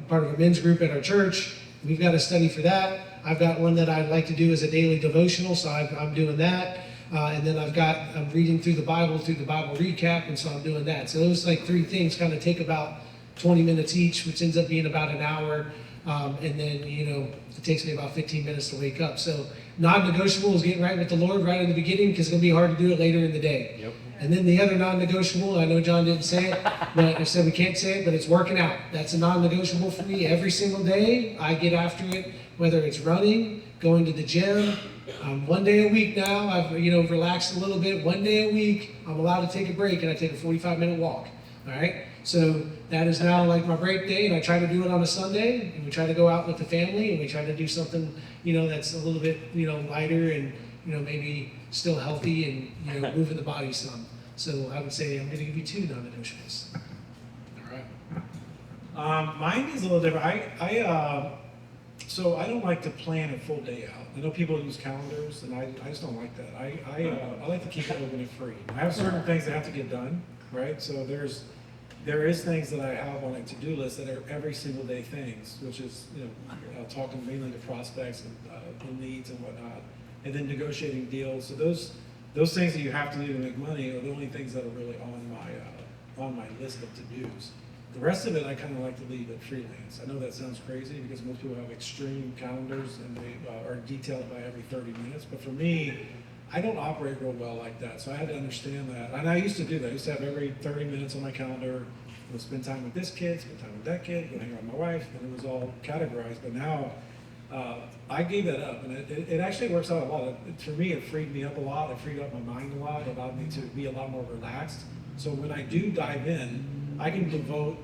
part of a men's group at our church. We've got a study for that. I've got one that I'd like to do as a daily devotional, so I'm doing that. And then I'm reading through the Bible recap, and so I'm doing that. So those 3 things kind of take about 20 minutes each, which ends up being about an hour. And then, it takes me about 15 minutes to wake up. So non-negotiable is getting right with the Lord right in the beginning, because it's going to be hard to do it later in the day. Yep. And then the other non-negotiable, I know John didn't say it, but I said we can't say it, but it's working out. That's a non-negotiable for me. Every single day, I get after it, whether it's running, going to the gym. 1 day a week now, I've relaxed a little bit. 1 day a week, I'm allowed to take a break, and I take a 45-minute walk. All right. So that is now like my break day, and I try to do it on a Sunday, and we try to go out with the family, and we try to do something, that's a little bit, lighter and, maybe still healthy and, moving the body some. So I would say I'm going to give you 2 non-negotiables. All right. Mine is a little different. So I don't like to plan a full day out. I know people use calendars, and I just don't like that. I like to keep it open and free. I have certain things that have to get done, right? So there is things that I have on a to-do list that are every single day things, which is talking mainly to prospects and leads and whatnot, and then negotiating deals. So those things that you have to do to make money are the only things that are really on my list of to-dos. The rest of it I kind of like to leave at freelance. I know that sounds crazy because most people have extreme calendars and they are detailed by every 30 minutes, but for me, I don't operate real well like that, so I had to understand that. And I used to do that. I used to have every 30 minutes on my calendar, spend time with this kid, spend time with that kid, go hang out with my wife, and it was all categorized. But now, I gave that up, and it actually works out a lot. For me, it freed me up a lot. It freed up my mind a lot. It allowed me to be a lot more relaxed. So when I do dive in, I can devote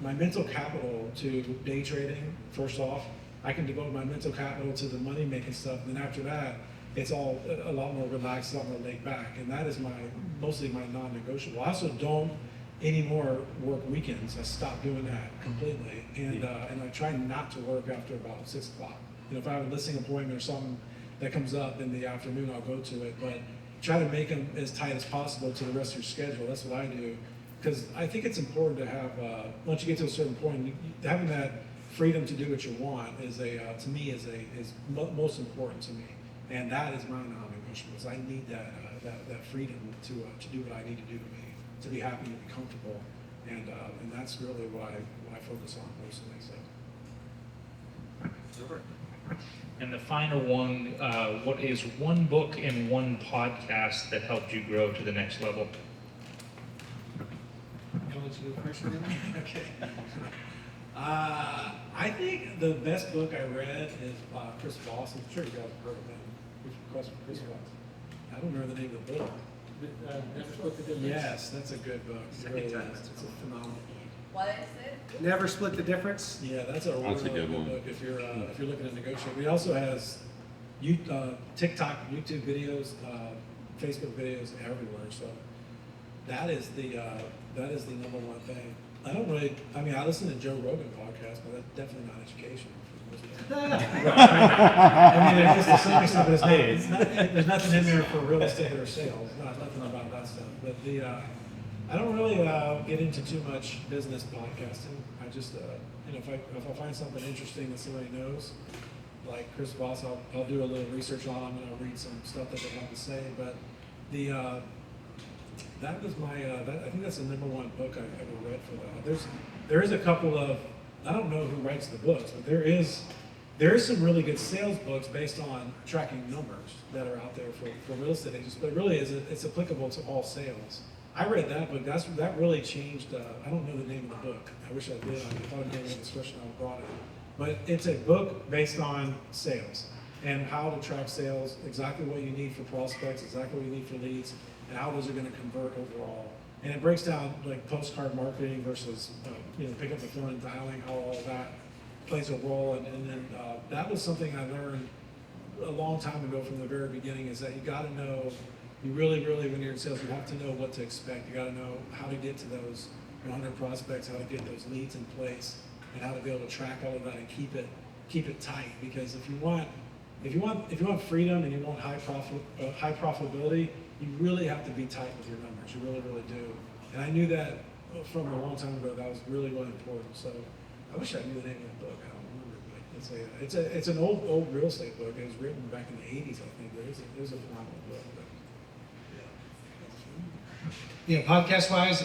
my mental capital to day trading, first off. I can devote my mental capital to the money-making stuff, and then after that, it's all a lot more relaxed, a lot more laid back, and that is mostly my non-negotiable. I also don't anymore work weekends. I stopped doing that completely, and I try not to work after about 6 o'clock. If I have a listing appointment or something that comes up in the afternoon, I'll go to it, but try to make them as tight as possible to the rest of your schedule. That's what I do, because I think it's important to have, once you get to a certain point, having that freedom to do what you want is to me is most important to me. And that is my non-negotiables. I need that freedom to do what I need to do to be happy and be comfortable, and that's really what I focus on mostly. So. And the final one, what is one book and one podcast that helped you grow to the next level? You want to go first? Okay. I think the best book I read is Chris Voss. I'm sure you guys have heard of him. Chris Voss. I don't remember the name of the book. Never Split the Difference. Yes, that's a good book. It really is. It's a phenomenal book. What is it? Never Split the Difference. Yeah, that's a really good one. book if you're looking to negotiate. He also has TikTok, YouTube videos, Facebook videos everywhere. So that is the number one thing. I listen to Joe Rogan podcast, but that's definitely not education. It's the same stuff as there's nothing in there for real estate or sales. Nothing about that stuff. But I don't really get into too much business podcasting. I just, if I find something interesting that somebody knows, like Chris Voss, I'll do a little research on them and I'll read some stuff that they have to say. But that was I think that's the number one book I've ever read for that. There is a couple of, I don't know who writes the books, but there is some really good sales books based on tracking numbers that are out there for real estate agents, but it really it's applicable to all sales. I read that book. That really changed. I don't know the name of the book. I wish I did. I thought I'd get a discussion. I brought it. But it's a book based on sales and how to track sales, exactly what you need for prospects, exactly what you need for leads, and how those are going to convert overall. And it breaks down like postcard marketing versus pick up the phone and dialing, how all that plays a role. And then that was something I learned a long time ago from the very beginning, is that you got to know, you really, when you're in sales, you have to know what to expect. You got to know how to get to those 100 prospects, how to get those leads in place, and how to be able to track all of that and keep it tight. Because if you want freedom and you want high profitability, you really have to be tight with your numbers. You really, really do. And I knew that from a long time ago. That was really, really important. So I wish I knew the name of the book. I don't remember. But it's an old real estate book. It was written back in the 80s, I think. It was a phenomenal book. Yeah, podcast-wise,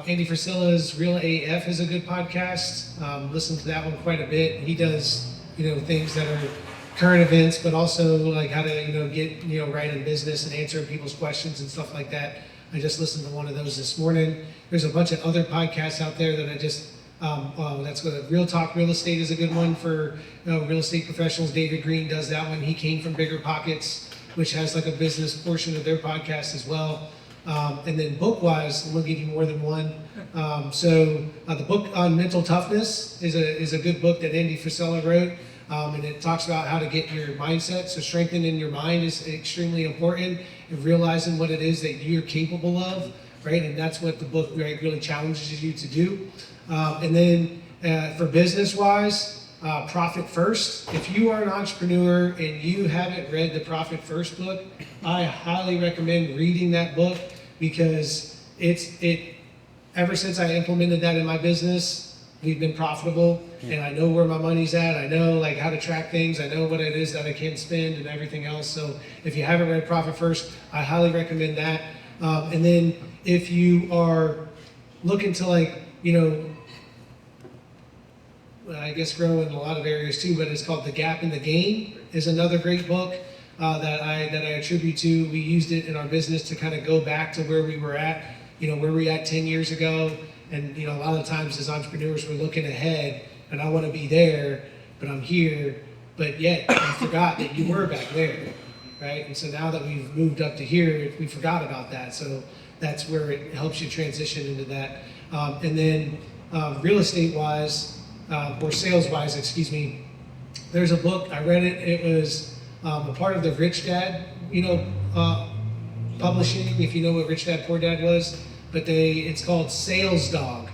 Andy Frasilla's Real AF is a good podcast. Listen to that one quite a bit. He does, things that are current events, but also like how to, get, right in business and answering people's questions and stuff like that. I just listened to one of those this morning. There's a bunch of other podcasts out there that I just, that's good. Real Talk Real Estate is a good one for real estate professionals. David Green does that one. He came from Bigger Pockets, which has like a business portion of their podcast as well. And then book-wise, I'm gonna give you more than one. The book on mental toughness is a good book that Andy Frisella wrote. And it talks about how to get your mindset. So strengthening your mind is extremely important, and realizing what it is that you're capable of, right? And that's what the book really challenges you to do. And then for business-wise, Profit First. If you are an entrepreneur and you haven't read the Profit First book, I highly recommend reading that book, because ever since I implemented that in my business, we've been profitable, and I know where my money's at. I know like how to track things. I know what it is that I can spend and everything else. So if you haven't read Profit First, I highly recommend that. And then if you are looking to I guess grow in a lot of areas too, but it's called The Gap in the Game is another great book that I attribute to. We used it in our business to kind of go back to where we were at, where we were at 10 years ago. And, a lot of times as entrepreneurs, we're looking ahead, and I want to be there, but I'm here, but yet you forgot that you were back there, right? And so now that we've moved up to here, we forgot about that. So that's where it helps you transition into that. And then real estate wise, or sales wise, excuse me, there's a book, I read it, it was a part of the Rich Dad, publishing, if you know what Rich Dad Poor Dad was, but it's called Sales Dog,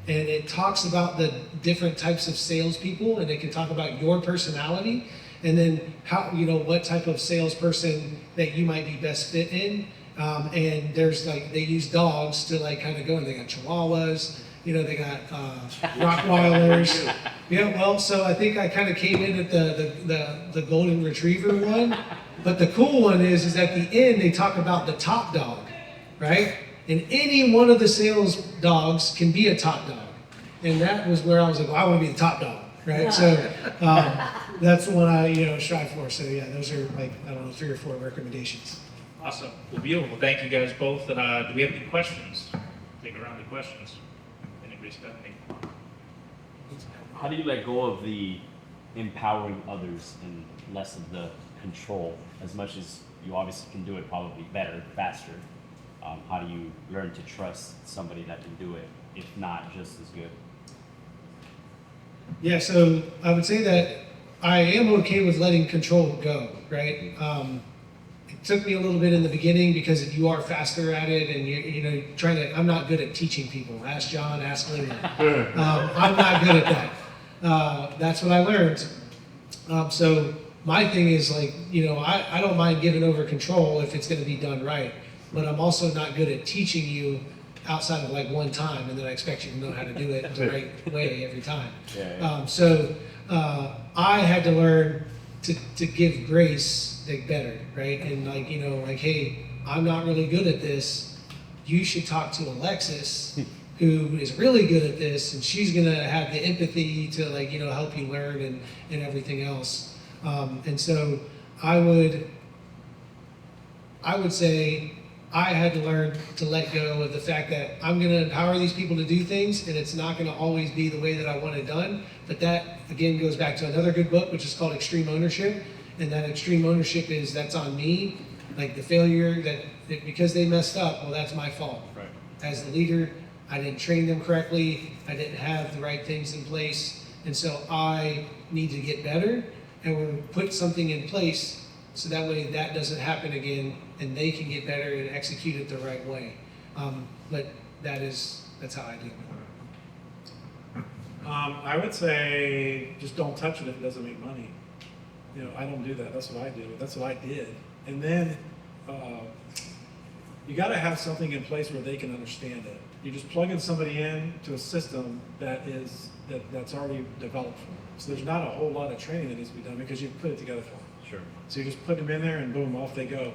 and it talks about the different types of salespeople, and it can talk about your personality, and then how, what type of salesperson that you might be best fit in, and there's they use dogs to kind of go, and they got Chihuahuas, they got Rottweilers. Yeah, well, so I think I kind of came in at the Golden Retriever one. But the cool one is at the end, they talk about the top dog, right? And any one of the sales dogs can be a top dog. And that was where I was like, well, I want to be the top dog, right? So that's the one I, strive for. So yeah, those are 3 or 4 recommendations. Awesome. Well, beautiful. Thank you guys both. Do we have any questions? Take a round of questions. Anybody's got any? How do you let go of the empowering others and less of the control? As much as you obviously can do it probably better, faster, how do you learn to trust somebody that can do it, if not just as good? Yeah, so I would say that I am okay with letting control go, right? It took me a little bit in the beginning because you are faster at it, and I'm not good at teaching people. Ask John, ask Lynn. I'm not good at that. That's what I learned. So my thing is I don't mind giving over control if it's going to be done right, but I'm also not good at teaching you outside of one time, and then I expect you to know how to do it the right way every time. I had to learn to give grace better, right? And hey, I'm not really good at this. You should talk to Alexis, who is really good at this, and she's gonna have the empathy to help you learn and everything else. And so I would say I had to learn to let go of the fact that I'm going to empower these people to do things, and it's not going to always be the way that I want it done. But that, again, goes back to another good book, which is called Extreme Ownership. And that extreme ownership that's on me. The failure that because they messed up, well, that's my fault. Right. As the leader, I didn't train them correctly. I didn't have the right things in place. And so I need to get better, and we'll put something in place so that way that doesn't happen again, and they can get better and execute it the right way. But that's how I do it. I would say just don't touch it if it doesn't make money. I don't do that. That's what I do. That's what I did. And then you got to have something in place where they can understand it. You're just plugging somebody in to a system that's already developed for them. So there's not a whole lot of training that needs to be done because you put it together for them. Sure. So you just put them in there and boom, off they go.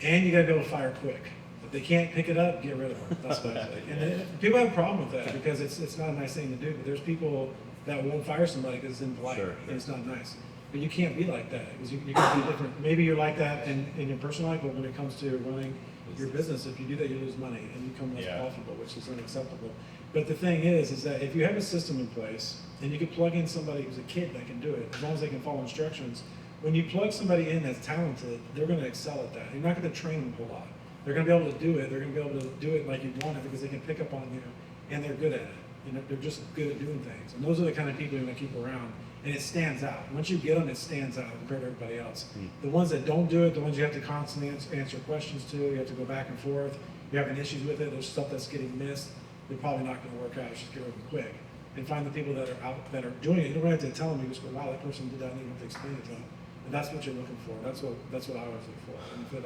And you got to be able to fire quick. If they can't pick it up, get rid of them. That's what I say. And people have a problem with that because it's not a nice thing to do. But there's people that won't fire somebody because it's impolite and it's not nice. But you can't be like that because you can be different. Maybe you're like that in your personal life, but when it comes to running your business, if you do that, you lose money and you become less profitable, which is unacceptable. But the thing is that if you have a system in place and you can plug in somebody who's a kid that can do it, as long as they can follow instructions, when you plug somebody in that's talented, they're going to excel at that. You're not going to train them a whole lot. They're going to be able to do it. They're going to be able to do it like you want it because they can pick up on you, and they're good at it. They're just good at doing things. And those are the kind of people you want to keep around. And it stands out. Once you get them, it stands out compared to everybody else. The ones that don't do it, the ones you have to constantly answer questions to, you have to go back and forth, you're having issues with it, there's stuff that's getting missed, they're probably not going to work out. Just get over it quick. And find the people that are out, that are doing it. You don't have to tell them, you just go, wow, that person did that, and you don't have to explain it to them. And that's what you're looking for. That's what I always look for. And if it,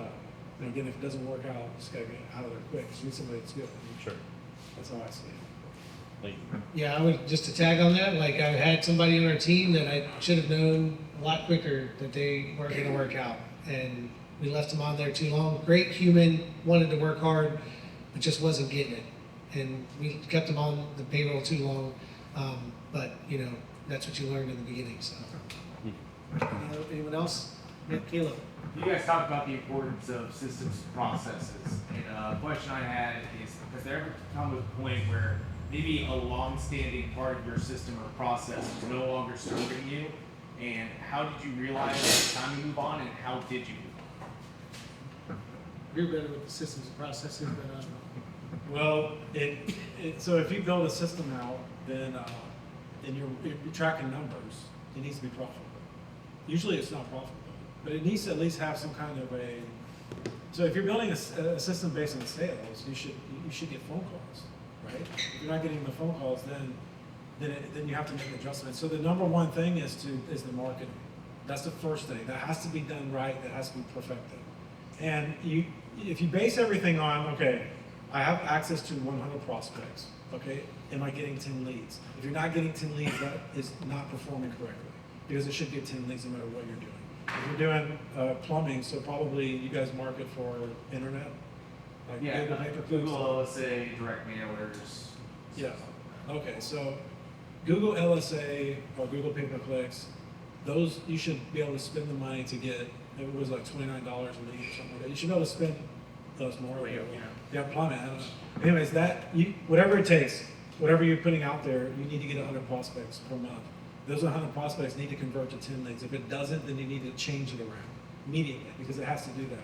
again, if it doesn't work out, just gotta get out of there quick. Just need somebody that's good. Sure. That's how I see it. Like, Yeah, I would just to tag on that. Like I had somebody on our team that I should have known a lot quicker that they weren't going to work out, and we left them on there too long. Great human, wanted to work hard, but just wasn't getting it, and we kept them on the payroll too long. But that's what you learned in the beginning. So, anyone else? Yeah, Caleb. You guys talked about the importance of systems processes, and a question I had is, has there ever come a point where maybe a long-standing part of your system or process is no longer serving you, and how did you realize it's time to move on, and how did you move on? You're better with the systems and processes, but Well, so if you build a system out, then and you're tracking numbers, it needs to be profitable. Usually it's not profitable, but it needs to at least have some kind of a. So if you're building a system based on sales, you should get phone calls, right? If you're not getting the phone calls, then you have to make adjustments. So the number one thing is the marketing. That's the first thing. That has to be done right. That has to be perfected. And if you base everything on, okay, I have access to 100 prospects. Okay, am I getting 10 leads? If you're not getting 10 leads, that is not performing correctly, because it should get 10 leads no matter what you're doing. If you're doing plumbing, so probably you guys market for internet, like Yeah, Google pay-per-clicks? Google, LSA, direct mailers. Yeah. Okay, so Google LSA or Google pay-per-clicks, those you should be able to spend the money to get. It was like $29 a lead or something like that. You should be able to spend those more. Yeah, plumbing. I don't know. Anyways, whatever it takes, whatever you're putting out there, you need to get 100 prospects per month. Those 100 prospects need to convert to 10 leads. If it doesn't, then you need to change it around immediately, because it has to do that.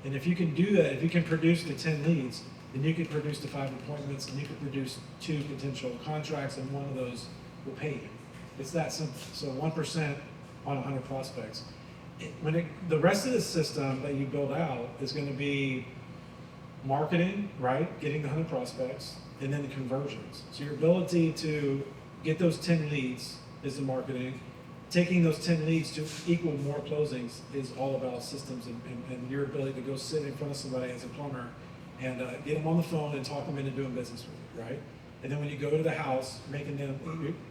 And if you can do that, if you can produce the 10 leads, then you can produce the 5 appointments, and you can produce 2 potential contracts, and one of those will pay you. It's that simple. So 1% on 100 prospects. The rest of the system that you build out is going to be marketing, right? Getting the 100 prospects, and then the conversions. So your ability to get those 10 leads is the marketing. Taking those 10 leads to equal more closings is all about systems and your ability to go sit in front of somebody as a plumber and get them on the phone and talk them into doing business with you, right? And then when you go to the house, making them,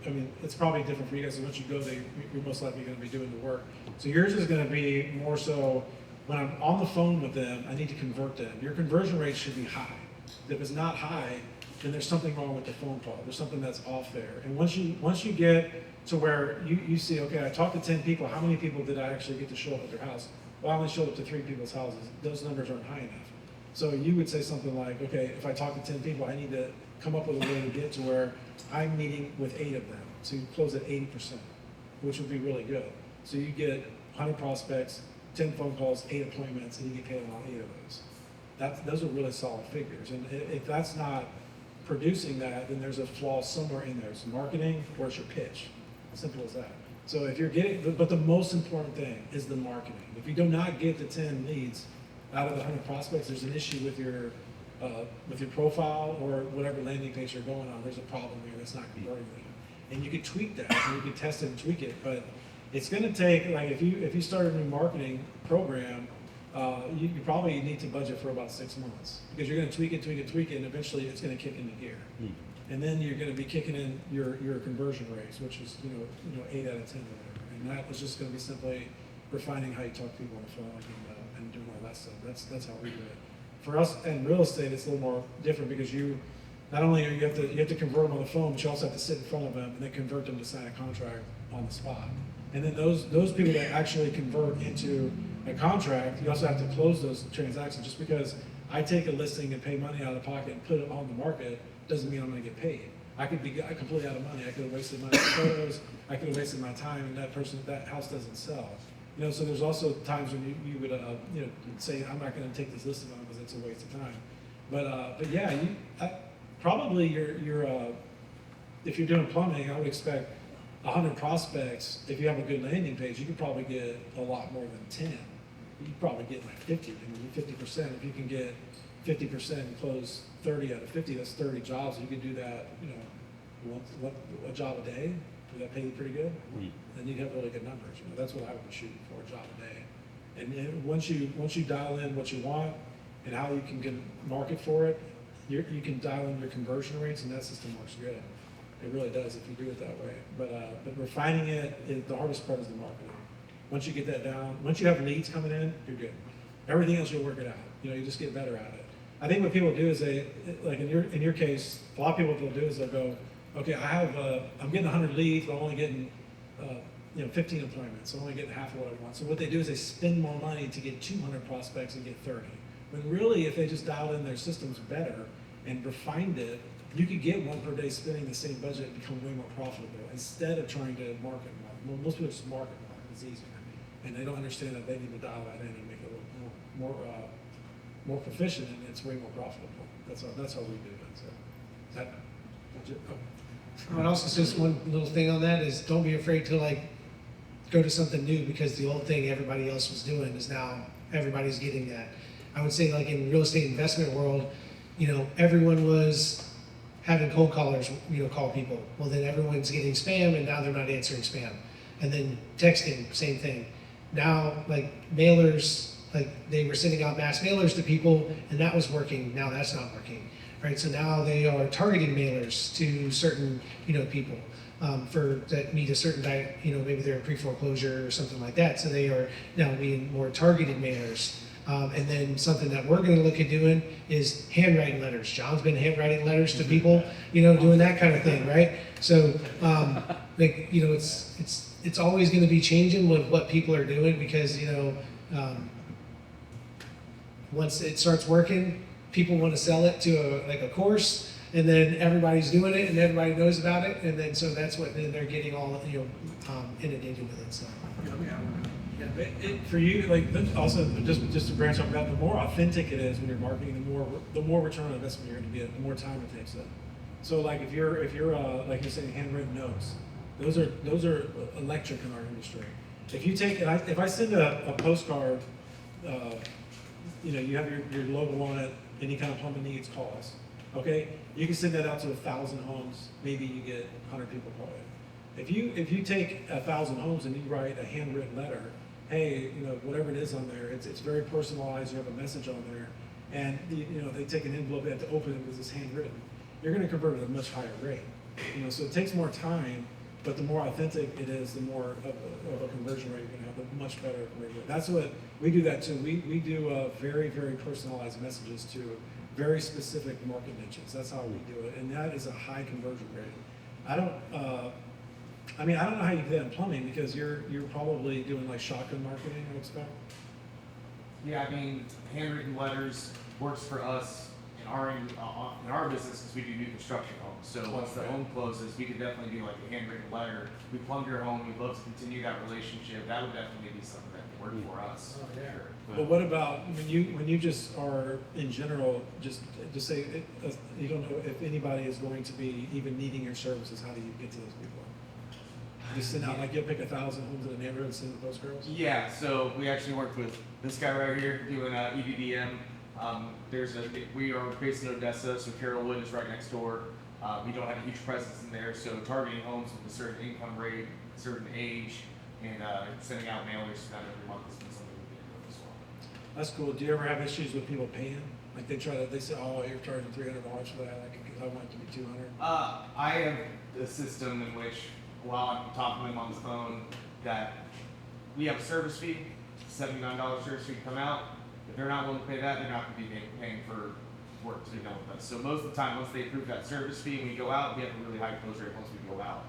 I mean, it's probably different for you guys. So once you go there, you're most likely going to be doing the work. So yours is going to be more so, when I'm on the phone with them, I need to convert them. Your conversion rate should be high. If it's not high, then there's something wrong with the phone call. There's something that's off there. And once you get to where you see, okay, I talked to 10 people, how many people did I actually get to show up at their house? Well, I only showed up to 3 people's houses. Those numbers aren't high enough. So you would say something like, okay, if I talk to 10 people, I need to come up with a way to get to where I'm meeting with 8 of them. So you close at 80%, which would be really good. So you get 100 prospects, 10 phone calls, 8 appointments, and you get paid on all 8 of those. Those are really solid figures. And if that's not producing that, then there's a flaw somewhere in there. It's marketing, or it's your pitch. Simple as that. So if you're getting, but the most important thing is the marketing. If you do not get the 10 leads out of the 100 prospects, there's an issue with your profile or whatever landing page you're going on. There's a problem here that's not converting them. And you could tweak that, and you could test it and tweak it, but it's going to take, like if you start a new marketing program, you probably need to budget for about 6 months, because you're going to tweak it, and eventually it's going to kick into gear. And then you're going to be kicking in your conversion rates, which is 8 out of 10 or whatever. And that is just going to be simply refining how you talk to people on the phone and doing all that stuff. That's how we do it. For us in real estate, it's a little more different, because you not only you have to convert them on the phone, but you also have to sit in front of them and then convert them to sign a contract on the spot. And then those people that actually convert into a contract, you also have to close those transactions. Just because I take a listing and pay money out of pocket and put it on the market doesn't mean I'm going to get paid. I could be completely out of money. I could have wasted my photos. I could have wasted my time, and that house doesn't sell. You know, so there's also times when you would, you know, say, I'm not gonna take this listing on because it's a waste of time. But yeah, probably if you're doing plumbing, I would expect 100 prospects. If you have a good landing page, you could probably get a lot more than 10. You'd probably get like 50, maybe 50%. If you can get 50% and close 30 out of 50, that's 30 jobs. You could do that, you know, a job a day. Would that pay you pretty good? Then you'd have really good numbers. You know, that's what I would be shooting for, a job a day. And then once you dial in what you want and how you can market for it, you can dial in your conversion rates, and that system works good. It really does if you do it that way. But refining it, the hardest part is the marketing. Once you get that down, once you have leads coming in, you're good. Everything else, you'll work it out. You know, you just get better at it. I think what people do is like in your case, a lot of people, what they'll do is they'll go, okay, I'm getting 100 leads, but I'm only getting, 15 appointments. So I'm only getting half of what I want. So what they do is they spend more money to get 200 prospects and get 30. When really, if they just dialed in their systems better and refined it, you could get one per day spending the same budget and become way more profitable instead of trying to market more. Most people just market more. It's easier. And they don't understand that they need to dial that in and make it a little more proficient, and it's way more profitable. That's how we do it. So that's it. Oh. But also just one little thing on that is don't be afraid to like go to something new, because the old thing everybody else was doing is now everybody's getting that. I would say like in real estate investment world, everyone was having cold callers, call people. Well, then everyone's getting spam, and now they're not answering spam. And then texting, same thing. Now, like mailers, like they were sending out mass mailers to people, and that was working. Now that's not working, right? So now they are targeting mailers to certain, people for that meet a certain diet. Maybe they're in pre-foreclosure or something like that. So they are now being more targeted mailers. And then something that we're going to look at doing is handwriting letters. John's been handwriting letters to people, doing that kind of thing, right? So, it's always going to be changing with what people are doing, because once it starts working, people want to sell it to a course, and then everybody's doing it, and everybody knows about it, and then so that's what then they're getting all inundated with it. So. For you, like also just to branch off that, the more authentic it is when you're marketing, the more return on investment you're going to get, the more time it takes. So like if you're like you're saying handwritten notes, those are electric in our industry. If you take if I send a postcard, you have your logo on it, any kind of plumbing needs, call us. Okay, you can send that out to 1,000 homes. Maybe you get 100 people call it. If you take 1,000 homes and you write a handwritten letter, hey, whatever it is on there, it's very personalized. You have a message on there, and they take an envelope, they have to open it because it's handwritten. You're going to convert at a much higher rate. So it takes more time, but the more authentic it is, the more of a conversion rate you're going to have, a much better conversion rate. That's what we do. That too. We do very, very personalized messages to very specific market niches. That's how we do it, and that is a high conversion rate. I don't know how you do that in plumbing, because you're probably doing like shotgun marketing, I expect. Yeah, handwritten letters works for us in our business, because we do new construction homes. So once the home closes, we could definitely do like a handwritten letter. We plumbed your home. We'd love to continue that relationship. That would definitely be something that would work for us. Oh, yeah. Sure. But what about when you just are in general, just say you don't know if anybody is going to be even needing your services? How do you get to those people? You send out, like, you'll pick 1,000 homes in the neighborhood and send the postcards? Yeah, so we actually worked with this guy right here doing EVDM. We are based in Odessa, so Carrollwood is right next door. We don't have a huge presence in there, so targeting homes with a certain income rate, certain age, and sending out mailers to them every month has been something we've been doing as well. That's cool. Do you ever have issues with people paying? Like they say, oh, you're charging $300 for that, because I want it to be $200. I have a system in which, while I'm talking to them on the phone, that we have a service fee, $79 service fee to come out. If they're not willing to pay that, they're not going to be paying for work to be done with us. So most of the time, once they approve that service fee and we go out, we have a really high close rate once we go out,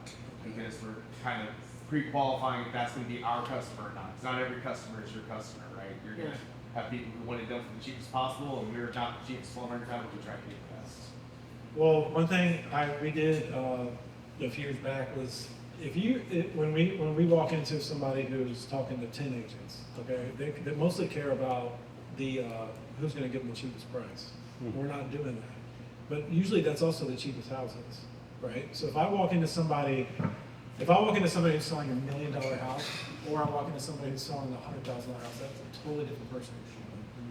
because we're kind of pre-qualifying if that's going to be our customer or not. Because not every customer is your customer, right? You're going to have people who want it done for the cheapest possible, and we're not the cheapest plumber in town, but we try to get the best. Well, one thing we did a few years back was when we walk into somebody who's talking to 10 agents, okay, they mostly care about the who's going to give them the cheapest price. We're not doing that, but usually that's also the cheapest houses, right? So if I walk into somebody who's selling $1 million house, or I walk into somebody who's selling a $100,000 house, that's a totally different person.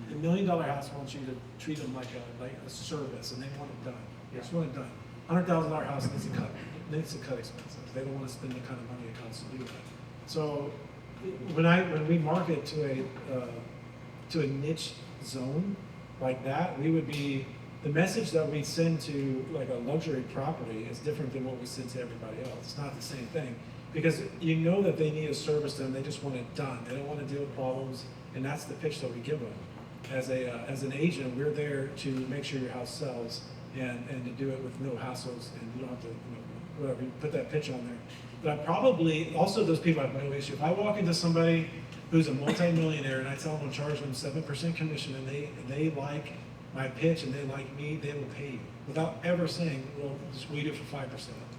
The $1 million house wants you to treat them like a service, and they want it done. They just want it done. $100,000 house needs to cut expenses. They don't want to spend the kind of money it costs to do that. So when we market to a niche zone like that, we would be, the message that we send to like a luxury property is different than what we send to everybody else. It's not the same thing, because you know that they need a service done. They just want it done. They don't want to deal with problems, and that's the pitch that we give them. As an agent, we're there to make sure your house sells, and to do it with no hassles, and you don't have to, whatever, you put that pitch on there. But I probably, also those people have no issue. If I walk into somebody who's a multimillionaire and I tell them to charge them 7% commission, and they like my pitch and they like me, they will pay you without ever saying, well, just we do it for 5%.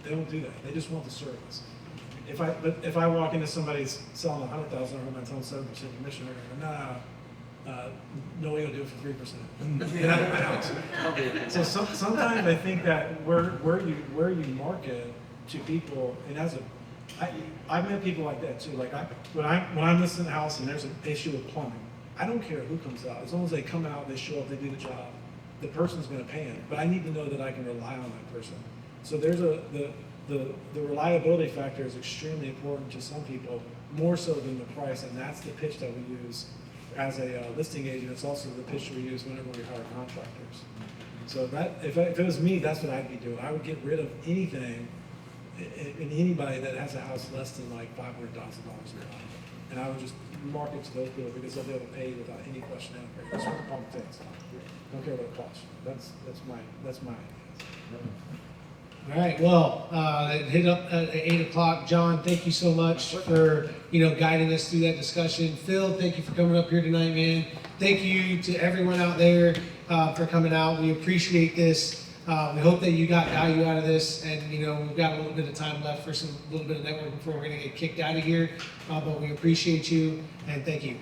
They don't do that. They just want the service. But if I walk into somebody selling $100,000 home and I tell them 7% commission, they're going to go, no way, I'll do it for 3%. Get out of my house. So sometimes I think that where you market to people, and I've met people like that too. Like when I'm listing a house and there's an issue with plumbing, I don't care who comes out. As long as they come out, they show up, they do the job, the person's going to pay them. But I need to know that I can rely on that person. So there's the reliability factor is extremely important to some people, more so than the price, and that's the pitch that we use as a listing agent. It's also the pitch we use whenever we hire contractors. So that if it was me, that's what I'd be doing. I would get rid of anything and anybody that has a house less than like $500,000 a year, and I would just market to those people because they'll be able to pay without any question out there. That's what the pump takes. Don't care what it costs. That's my idea. All right, well, it hit up at 8 o'clock. John, thank you so much for, guiding us through that discussion. Phil, thank you for coming up here tonight, man. Thank you to everyone out there for coming out. We appreciate this. We hope that you got value out of this, and we've got a little bit of time left for a little bit of networking before we're going to get kicked out of here. But we appreciate you, and thank you.